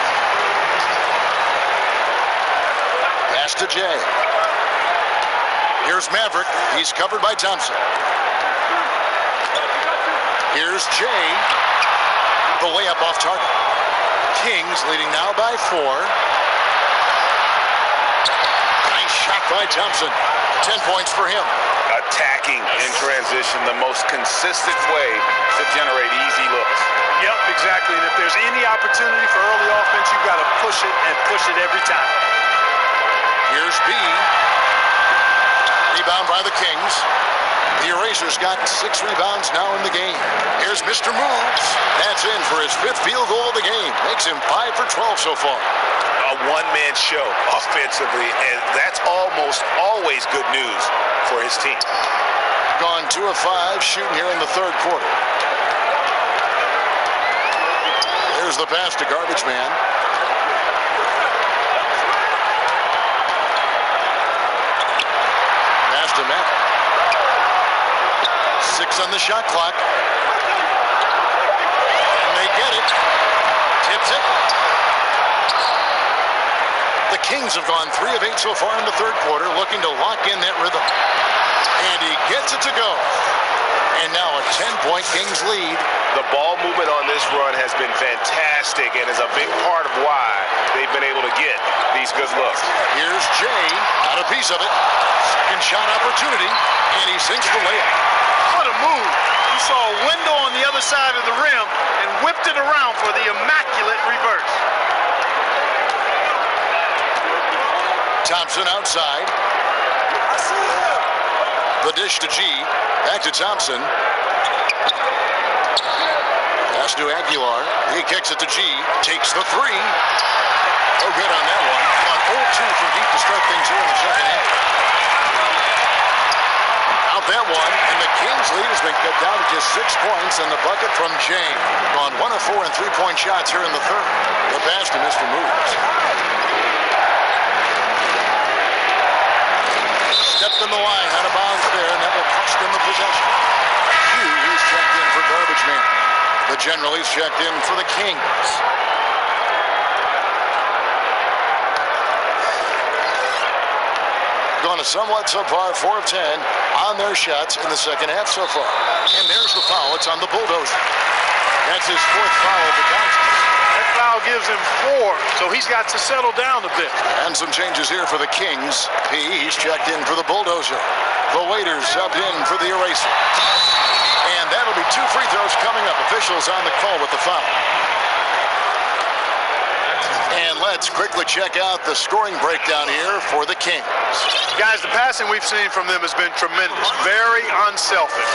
Pass to Jay. Here's Maverick. He's covered by Thompson. Here's Jay. The layup off target. Kings leading now by 4. Nice shot by Thompson. 10 points for him. Attacking in transition, the most consistent way to generate easy looks. Yep, exactly. And if there's any opportunity for early offense, you've got to push it and push it every time. Here's B. Rebound by the Kings. The Erasers got 6 rebounds now in the game. Here's Mr. Moves. That's in for his 5th field goal of the game. Makes him 5 for 12 so far. A one-man show offensively, and that's almost always good news for his team. Gone 2 of 5 shooting here in the 3rd quarter. There's the pass to Garbage Man. Pass to Matt. 6 on the shot clock. And they get it. Tips it. The Kings have gone 3 of 8 so far in the 3rd quarter, looking to lock in that rhythm. And he gets it to go. And now a 10-point Kings lead. The ball movement on this run has been fantastic and is a big part of why they've been able to get these good looks. Here's Jay, got a piece of it. Second shot opportunity, and he sinks the layup. What a move. He saw a window on the other side of the rim and whipped it around for the immaculate reverse. Thompson outside. The dish to G. Back to Thompson. Pass to Aguilar. He kicks it to G. Takes the 3. Oh, good on that one. About 0-2 from deep to start things here in the second half. Out that one, and the Kings lead has been cut down to just 6 points, and the bucket from James. Gone 1 of 4 and 3-point shots here in the 3rd. The pass to Mr. Moves. Stepped in the line, out of bounds there, and that will cost them the possession. He's checked in for Garbage Man. The general is checked in for the Kings. Gone a somewhat subpar 4 of 10 on their shots in the second half so far. And there's the foul. It's on the Bulldozer. That's his 4th foul of the contest. That foul gives him 4, so he's got to settle down a bit. And some changes here for the Kings. He's checked in for the Bulldozer. The Waiters subbed in for the Eraser. And that'll be 2 free throws coming up. Officials on the call with the foul. And let's quickly check out the scoring breakdown here for the Kings. Guys, the passing we've seen from them has been tremendous. Very unselfish.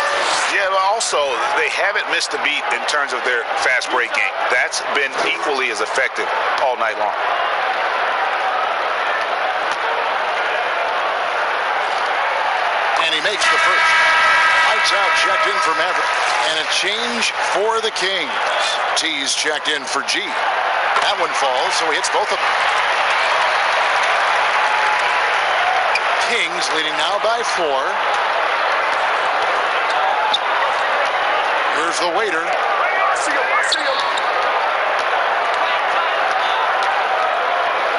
Yeah, but also, they haven't missed a beat in terms of their fast break game. That's been equally as effective all night long. And he makes the first. Lights out, checked in for Maverick. And a change for the Kings. T's checked in for G. That one falls, so he hits both of them. Kings leading now by 4. Here's the waiter.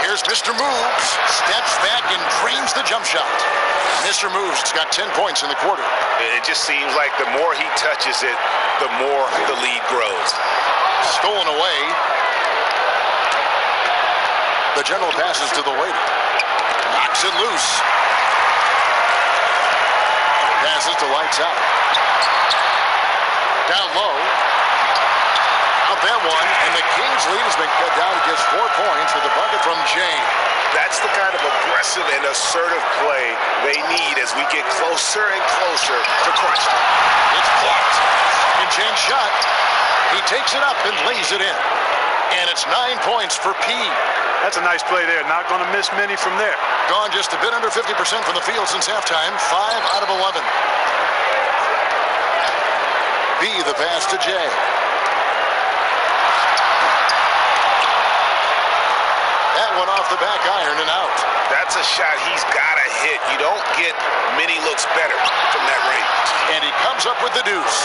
Here's Mr. Moves. Steps back and drains the jump shot. Mr. Moves has got 10 points in the quarter. It just seems like the more he touches it, the more the lead grows. Stolen away. The general passes to the waiter. Knocks it loose. Passes to Lights Out. Down low. Out that one, and the Kings lead has been cut down to just 4 points with a bucket from James. That's the kind of aggressive and assertive play they need as we get closer and closer to crunch time. It's blocked. And James' shot. He takes it up and lays it in. And it's 9 points for P. That's a nice play there. Not going to miss many from there. Gone just a bit under 50% from the field since halftime. 5 out of 11. B, the pass to J. That one off the back iron and out. That's a shot he's got to hit. You don't get many looks better from that range. And he comes up with the deuce.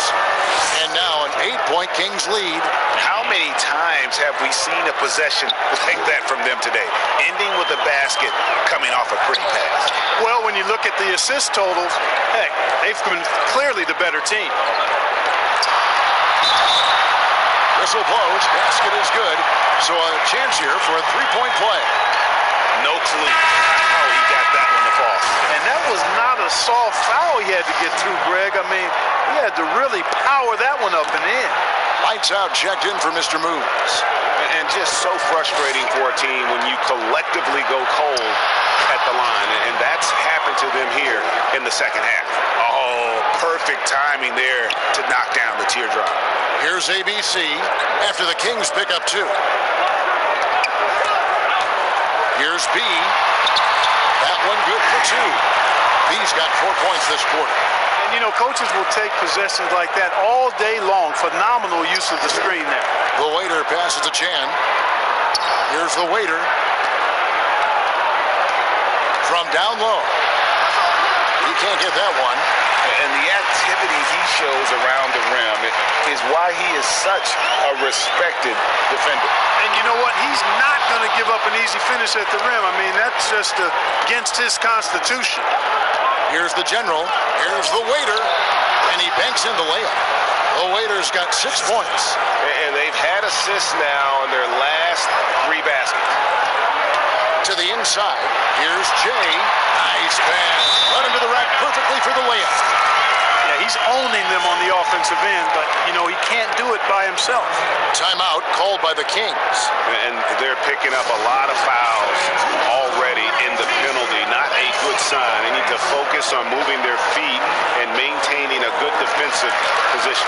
And now an 8-point Kings lead. How many times have we seen a possession like that from them today? Ending with a basket, coming off a pretty pass. Well, when you look at the assist totals, heck, they've been clearly the better team. Whistle blows. Basket is good. So a chance here for a 3-point play. No clue how he got that one to fall. And that was not a soft foul he had to get through, Greg. I mean, he had to really power that one up and in. Lights out, checked in for Mr. Moves. And just so frustrating for a team when you collectively go cold at the line. And that's happened to them here in the second half. Oh, perfect timing there to knock down the teardrop. Here's ABC after the Kings pick up 2. Here's B. That one good for 2. B's got 4 points this quarter. And, you know, coaches will take possessions like that all day long. Phenomenal use of the screen there. The waiter passes to Chan. Here's the waiter. From down low. He can't get that one. And the activity he shows around the rim is why he is such a respected defender. And you know what? He's not going to give up an easy finish at the rim. I mean, that's just against his constitution. Here's the general. Here's the waiter. And he banks in the layup. The waiter's got 6 points. And they've had assists now in their last 3 baskets. To the inside. Here's Jay. Nice pass. Run into the rack perfectly for the layup. Yeah, he's owning them on the offensive end, but, you know, he can't do it by himself. Timeout called by the Kings. And they're picking up a lot of fouls already in the penalty. Not a good sign. They need to focus on moving their feet and maintaining a good defensive position.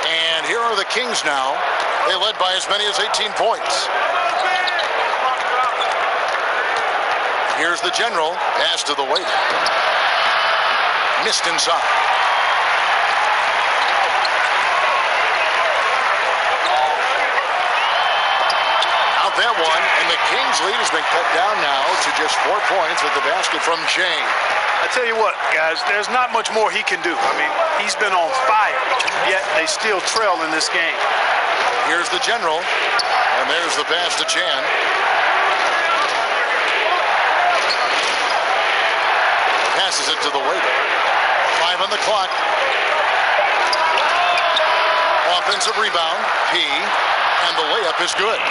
And here are the Kings now. They led by as many as 18 points. Here's the general. Pass to the waiter. Missed inside. Out that one, and the Kings lead has been cut down now to just 4 points with the basket from Jane. I tell you what, guys, there's not much more he can do. I mean, he's been on fire, yet they still trail in this game. Here's the general, and there's the pass to Chan. Passes it to the waiter. 5 on the clock. Offensive rebound, P, and the layup is good.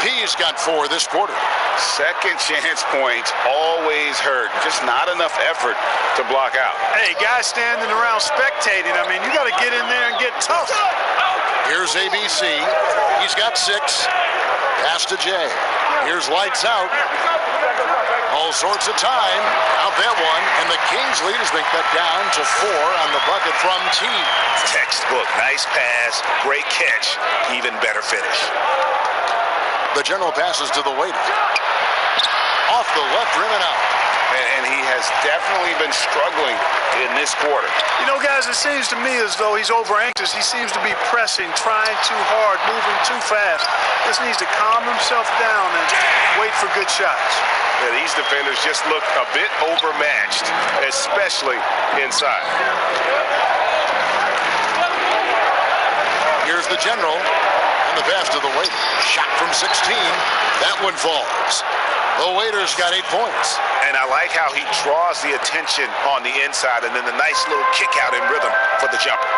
P's got 4 this quarter. Second chance points always hurt. Just not enough effort to block out. Hey, guys standing around spectating. I mean, you got to get in there and get tough. Here's ABC. He's got 6. Pass to Jay. Here's lights out. All sorts of time. Out that one. And the Kings lead has been cut down to 4 on the bucket from T. Textbook. Nice pass. Great catch. Even better finish. The general passes to the waiter. Off the left rim and out. And he has definitely been struggling in this quarter. You know, guys, it seems to me as though he's over anxious. He seems to be pressing, trying too hard, moving too fast. Just needs to calm himself down and wait for good shots. Yeah, these defenders just look a bit overmatched, especially inside. Here's the general. And the pass to the waiter. Shot from 16. That one falls. The waiter's got 8 points. And I like how he draws the attention on the inside and then the nice little kick out in rhythm for the jumper.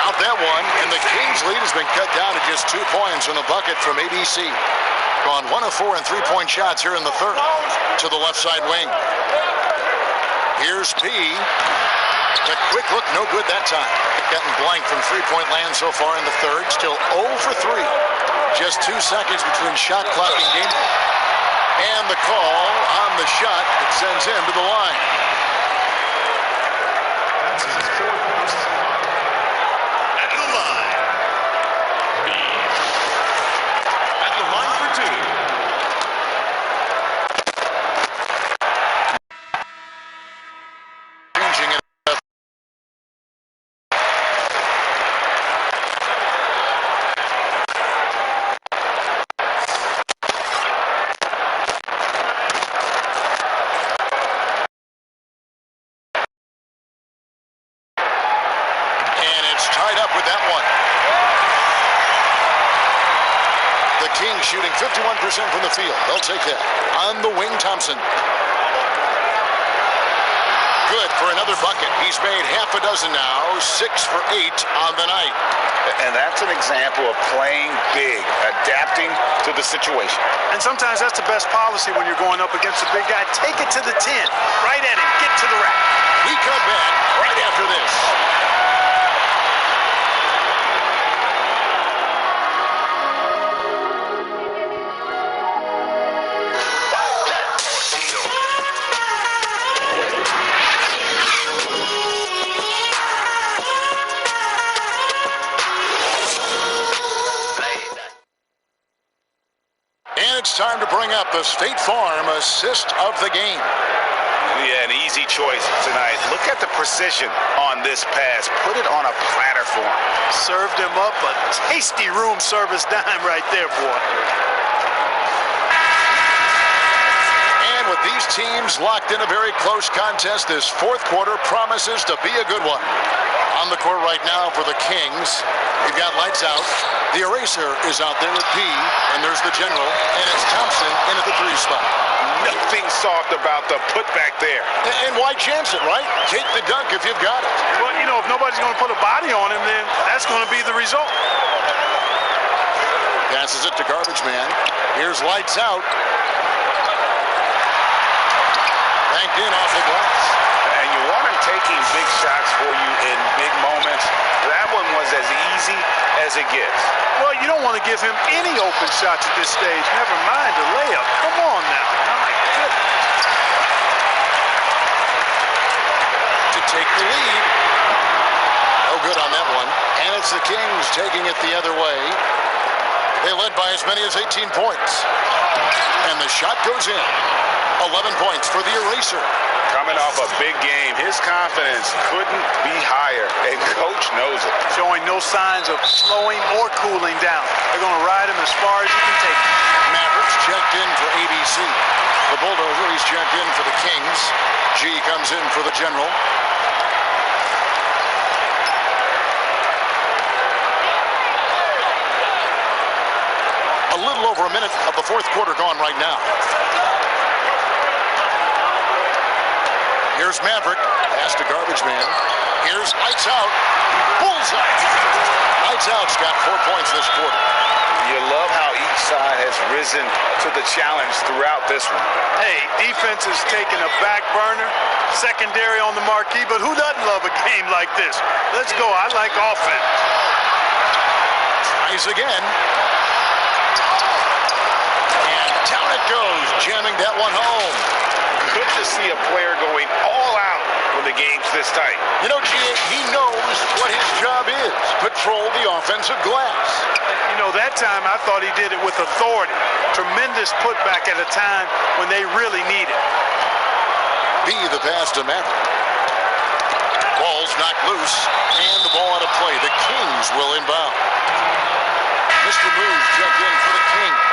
Out that one, and the Kings lead has been cut down to just 2 points on the bucket from ABC. Gone 1 of 4 and 3-point shots here in the third to the left side wing. Here's P. The quick look, no good that time. Gotten blank from 3-point land so far in the third. Still 0 for 3. Just 2 seconds between shot clock and game. And the call on the shot that sends him to the line. At the line. At the line for 2. Changing it. Tied up with that one. The Kings shooting 51% from the field. They'll take that. On the wing, Thompson. Good for another bucket. He's made half a dozen now. 6 for 8 on the night. And that's an example of playing big, adapting to the situation. And sometimes that's the best policy when you're going up against a big guy. Take it to the 10. Right at him. Get to the rack. We come back right after this. Time to bring up the State Farm assist of the game. Yeah, an easy choice tonight. Look at the precision on this pass. Put it on a platter for him. Served him up a tasty room service dime right there, boy. And with these teams locked in a very close contest, this fourth quarter promises to be a good one. On the court right now for the Kings, we've got lights out. The eraser is out there with P, and there's the general, and it's Thompson in at the 3 spot. Nothing soft about the putback there. And why chance it, right? Take the dunk if you've got it. Well, you know, if nobody's going to put a body on him, then that's going to be the result. Passes it to Garbage Man. Here's lights out. Banked in off the glass. And you want him taking big shots for you in big moments. That one was as easy as it gets. Well, you don't want to give him any open shots at this stage. Never mind a layup. Come on now. My goodness. To take the lead. No good on that one. And it's the Kings taking it the other way. They led by as many as 18 points. And the shot goes in. 11 points for the eraser. Coming off a big game, his confidence couldn't be higher, and Coach knows it. Showing no signs of slowing or cooling down. They're going to ride him as far as he can take him. Mavericks checked in for ABC. The Bulldozer, he's checked in for the Kings. G comes in for the General. A little over a minute of the fourth quarter gone right now. Here's Maverick. Pass to Garbage Man. Here's Lights Out. Bullseye. Lights Out's got 4 points this quarter. You love how each side has risen to the challenge throughout this one. Hey, defense is taking a back burner, secondary on the marquee, but who doesn't love a game like this? Let's go. I like offense. Tries again. And down it goes, jamming that one home. Good to see a player going all out when the game's this tight. You know, he knows what his job is. Patrol the offensive glass. You know, that time I thought he did it with authority. Tremendous putback at a time when they really need it. B, the pass to Maverick. Ball's knocked loose, and the ball out of play. The Kings will inbound. Mr. Moose checked in for the Kings.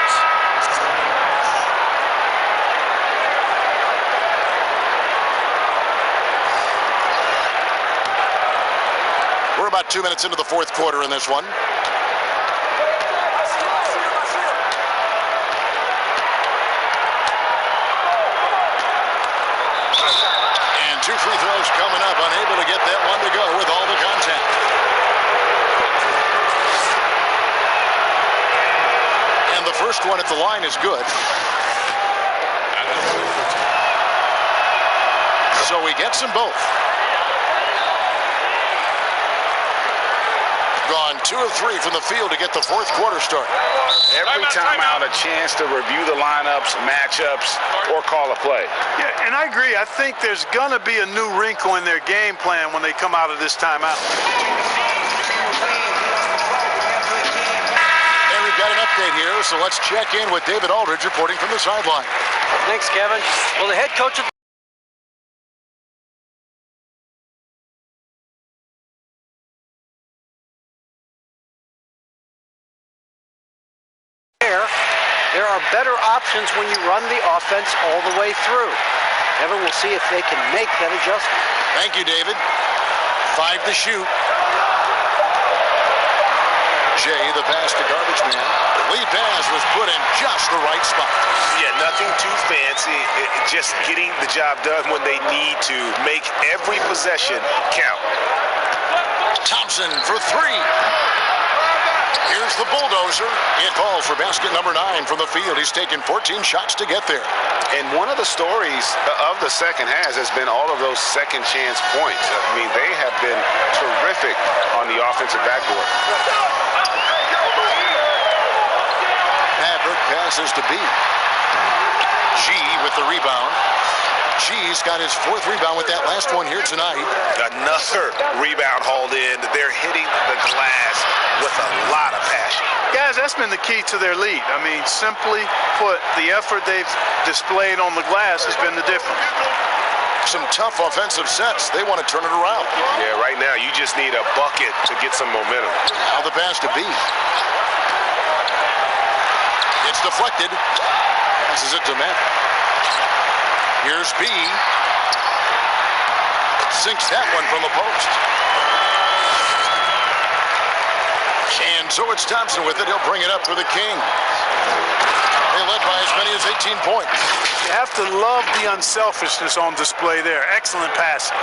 We're about 2 minutes into the fourth quarter in this one. And 2 free throws coming up, unable to get that one to go with all the contact. And the first one at the line is good. So he gets them both. Gone 2 of 3 from the field to get the fourth quarter started. Every time out, a chance to review the lineups, matchups, or call a play. Yeah, and I agree. I think there's going to be a new wrinkle in their game plan when they come out of this timeout. And we've got an update here, so let's check in with David Aldridge reporting from the sideline. Thanks, Kevin. Well, the head coach of there are better options when you run the offense all the way through. Evan, we'll see if they can make that adjustment. Thank you, David. 5 to shoot. Jay, the pass to Garbage Man. The lead pass was put in just the right spot. Yeah, nothing too fancy. Just getting the job done when they need to. Make every possession count. Thompson for 3. Here's the bulldozer. It falls for basket number 9 from the field. He's taken 14 shots to get there. And one of the stories of the second half has been all of those second chance points. I mean, they have been terrific on the offensive backboard. Maverick passes to B. G with the rebound. G's got his 4th rebound with that last one here tonight. Another rebound hauled in. They're hitting the glass with a lot of passion. Guys, that's been the key to their lead. I mean, simply put, the effort they've displayed on the glass has been the difference. Some tough offensive sets. They want to turn it around. Yeah, right now you just need a bucket to get some momentum. Now the pass to B. It's deflected. Passes it to Matt. Here's B. Sinks that one from the post. And so it's Thompson with it. He'll bring it up for the Kings. They led by as many as 18 points. You have to love the unselfishness on display there. Excellent passing.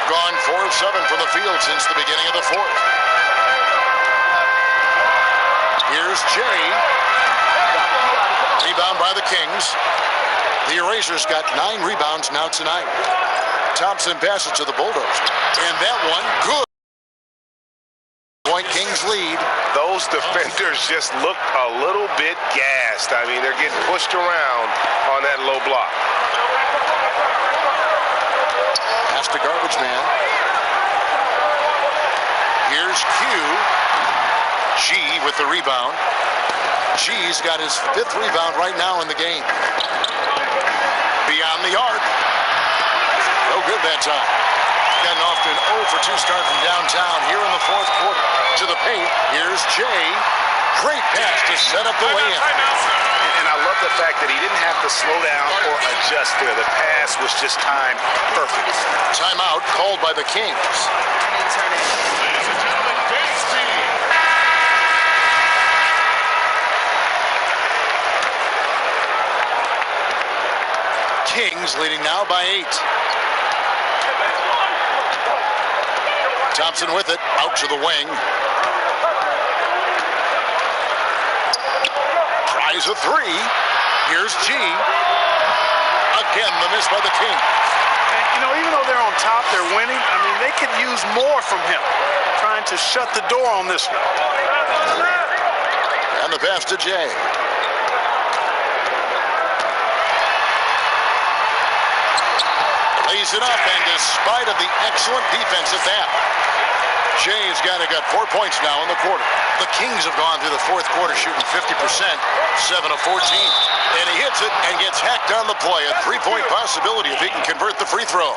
Gone 4 of 7 from the field since the beginning of the fourth. Here's Jay. Rebound by the Kings. The Erasers got 9 rebounds now tonight. Thompson passes to the Bulldozer. And that one, good. Point Kings lead. Those defenders just look a little bit gassed. I mean, they're getting pushed around on that low block. Pass to Garbage Man. Here's Q. G with the rebound. G's got his 5th rebound right now in the game. Beyond the arc. No good that time. Gotten off to an 0 for 2 start from downtown here in the fourth quarter. To the paint, here's Jay. Great pass to set up the lay-in. And I love the fact that he didn't have to slow down or adjust there. The pass was just timed perfect. Timeout called by the Kings. Kings leading now by 8. Thompson with it, out to the wing. Tries a 3. Here's G. Again, the miss by the Kings. And, you know, even though they're on top, they're winning. I mean, they could use more from him, trying to shut the door on this one. And the pass to Jay. Lays it up, and despite of the excellent defense at that, Jay's got 4 points now in the quarter. The Kings have gone through the fourth quarter shooting 50%, 7 of 14. And he hits it and gets hacked on the play. A 3-point possibility if he can convert the free throw.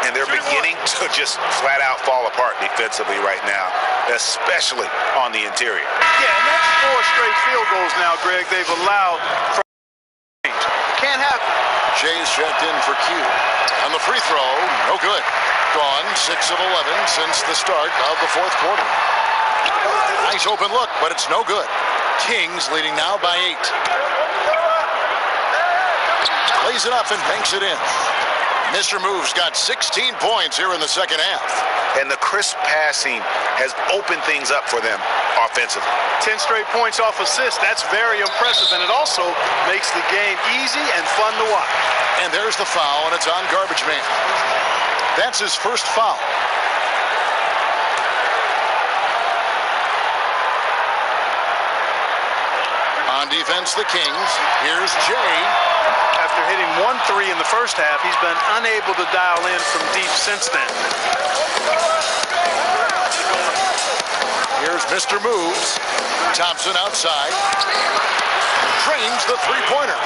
And they're beginning to just flat out fall apart defensively right now, especially on the interior. Yeah, and that's 4 straight field goals now, Greg, they've allowed. Can't happen. Jay's checked in for Q. On the free throw, no good. Gone 6 of 11 since the start of the fourth quarter. Nice open look, but it's no good. Kings leading now by 8. Lays it up and banks it in. Mr. Move's got 16 points here in the second half. And the crisp passing has opened things up for them offensively. 10 straight points off assists. That's very impressive, and it also makes the game easy and fun to watch. And there's the foul, and it's on Garbage Man. That's his first foul. On defense, the Kings. Here's Jay. After hitting 1 3 in the first half, he's been unable to dial in from deep since then. Here's Mr. Moves. Thompson outside. Drains the three-pointer.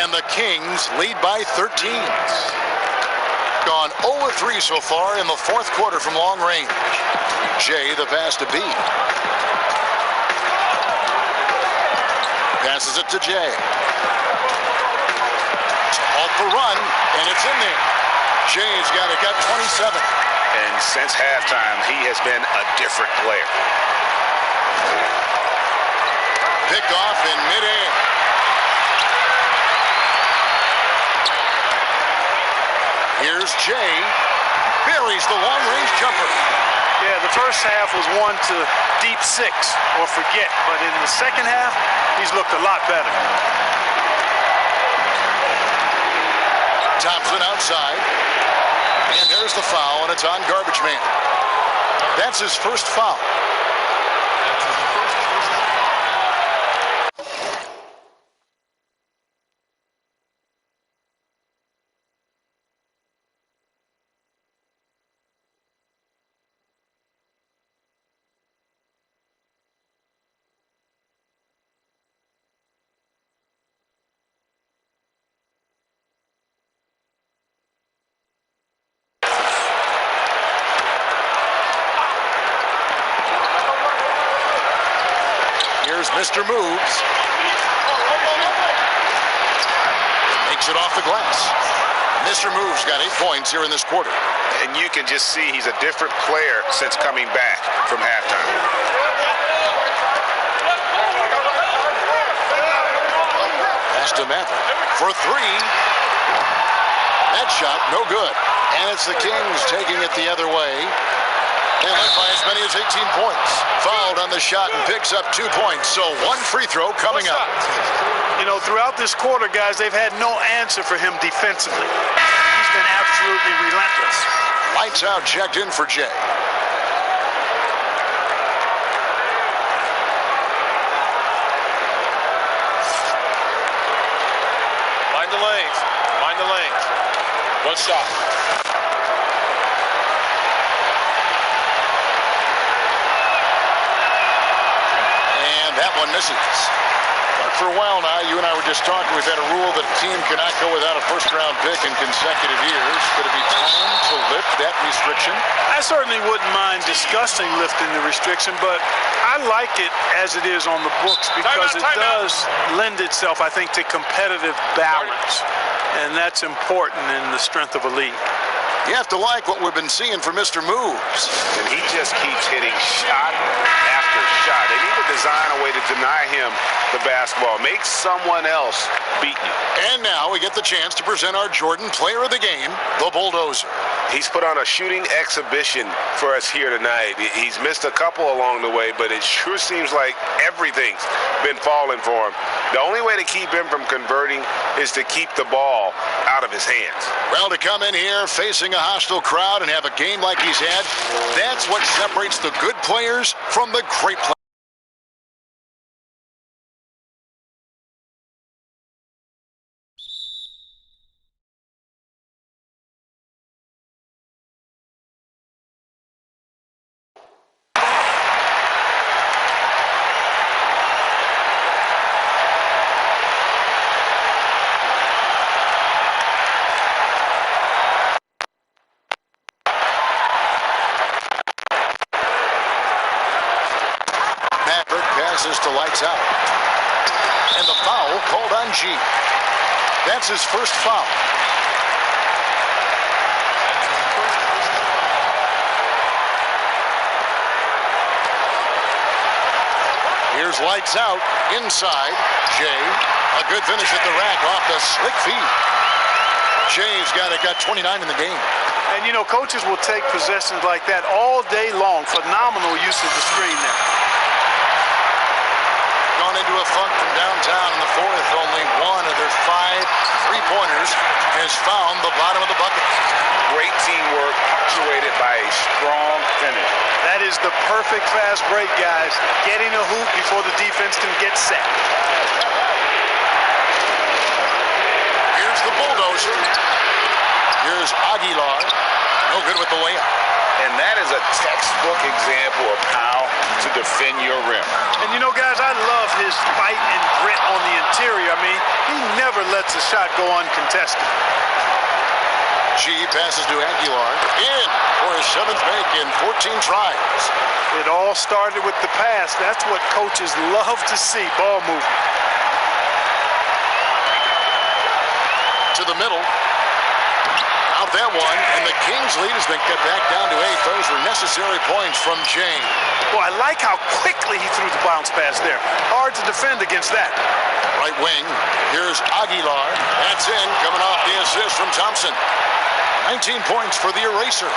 And the Kings lead by 13. Gone 0-3 so far in the fourth quarter from long range. Jay, the pass to B. Passes it to Jay. Halt the run, and it's in there. Jay's got 27. And since halftime, he has been a different player. Picked off in midair. Here's Jay. Buries the long-range jumper. Yeah, the first half was 1 to deep 6 or forget. But in the second half, he's looked a lot better. Thompson outside. And there's the foul, and it's on Garbage Man. That's his first foul. Here's Mr. Moves. Makes it off the glass. Mr. Moves got 8 points here in this quarter. And you can just see he's a different player since coming back from halftime. Pass to Mather for 3. That shot, no good. And it's the Kings taking it the other way. They led by as many as 18 points. Fouled on the shot and picks up 2 points. So 1 free throw coming up. You know, throughout this quarter, guys, they've had no answer for him defensively. He's been absolutely relentless. Lights out, checked in for Jay. Mind the lanes. Mind the lanes. 1 shot. That one misses. But for a while now, you and I were just talking, we've had a rule that a team cannot go without a first-round pick in consecutive years. Could it be time to lift that restriction? I certainly wouldn't mind discussing lifting the restriction, but I like it as it is on the books because it does lend itself, I think, to competitive balance. And that's important in the strength of a league. You have to like what we've been seeing from Mr. Moves. And he just keeps hitting shot after shot. They need to design a way to deny him the basketball. Make someone else beat you. And now we get the chance to present our Jordan Player of the Game, the Bulldozer. He's put on a shooting exhibition for us here tonight. He's missed a couple along the way, but it sure seems like everything's been falling for him. The only way to keep him from converting is to keep the ball out of his hands. Well, to come in here facing a hostile crowd and have a game like he's had, that's what separates the good players from the great players. Passes to Lights Out. And the foul called on G. That's his first foul. Here's Lights Out. Inside. Jay. A good finish at the rack off the slick feed. Jay's got 29 in the game. And, you know, coaches will take possessions like that all day long. Phenomenal use of the screen there. Gone into a funk from downtown in the fourth. Only one of their 5 3-pointers has found the bottom of the bucket. Great teamwork, punctuated by a strong finish. That is the perfect fast break, guys. Getting a hoop before the defense can get set. Here's the Bulldozer. Here's Aguilar. No good with the layup. And that is a textbook example of how to defend your rim. And you know, guys, I love his fight and grit on the interior. I mean, he never lets a shot go uncontested. G passes to Aguilar. In for his 7th make in 14 tries. It all started with the pass. That's what coaches love to see, ball movement. To the middle. Out that one, and the Kings' lead has been cut back down to 8. Those were necessary points from Jane. Well, I like how quickly he threw the bounce pass there. Hard to defend against that. Right wing, here's Aguilar. That's in, coming off the assist from Thompson. 19 points for the eraser.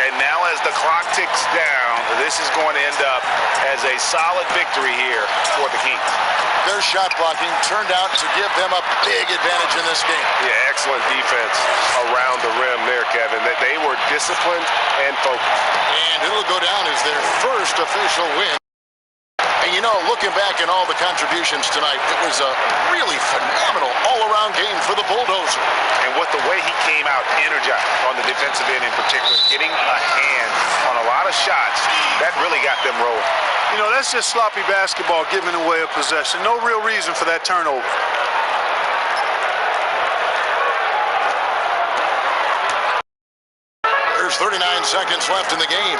And now as the clock ticks down, this is going to end up as a solid victory here for the Kings. Their shot blocking turned out to give them a big advantage in this game. Yeah, excellent defense around the rim there, Kevin. They were disciplined and focused. And it'll go down as their first official win. And you know, looking back at all the contributions tonight, it was a really phenomenal all-around game for the Bulldozer. And with the way he came out energized on the defensive end in particular, getting a hand on a lot of shots, that really got them rolling. You know, that's just sloppy basketball, giving away a possession. No real reason for that turnover. There's 39 seconds left in the game.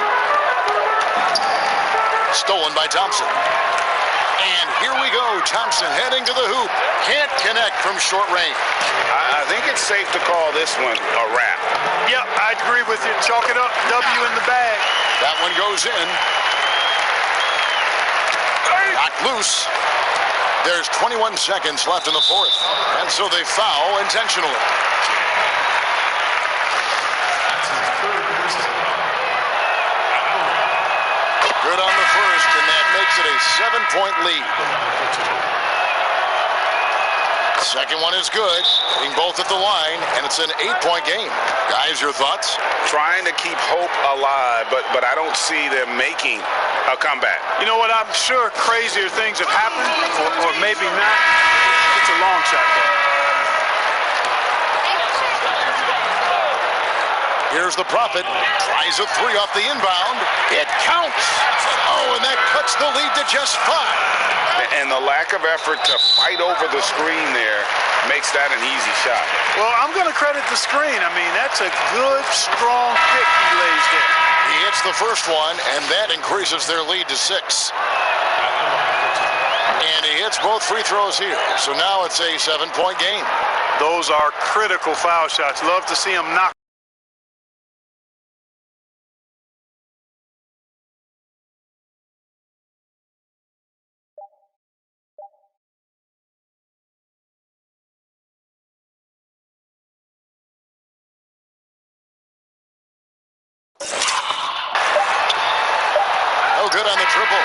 Stolen by Thompson. And here we go. Thompson heading to the hoop. Can't connect from short range. I think it's safe to call this one a wrap. Yep, I agree with you. Chalk it up. W in the bag. That one goes in. Knocked loose. There's 21 seconds left in the fourth. And so they foul intentionally. Good on the first, and that makes it a 7-point lead. Second one is good, hitting both at the line, and it's an 8-point game. Guys, your thoughts? Trying to keep hope alive, but I don't see them making a comeback. You know what? I'm sure crazier things have happened, or maybe not. It's a long shot, though. Here's the Prophet. Tries a 3 off the inbound. It counts. Oh, and that cuts the lead to just 5. And the lack of effort to fight over the screen there makes that an easy shot. Well, I'm going to credit the screen. I mean, that's a good, strong pick he lays there. He hits the first one, and that increases their lead to 6. And he hits both free throws here. So now it's a 7-point game. Those are critical foul shots. Love to see him knock. on the triple.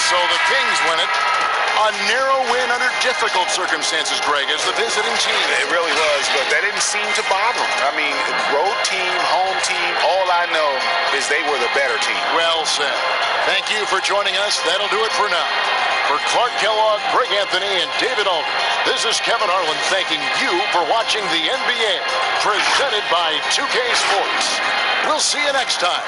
So the Kings win it. A narrow win under difficult circumstances, Greg, as the visiting team. It really was, but that didn't seem to bother them. I mean, road team, home team, all I know is they were the better team. Well said. Thank you for joining us. That'll do it for now. For Clark Kellogg, Greg Anthony, and David Aldridge, this is Kevin Harlan thanking you for watching the NBA, presented by 2K Sports. We'll see you next time.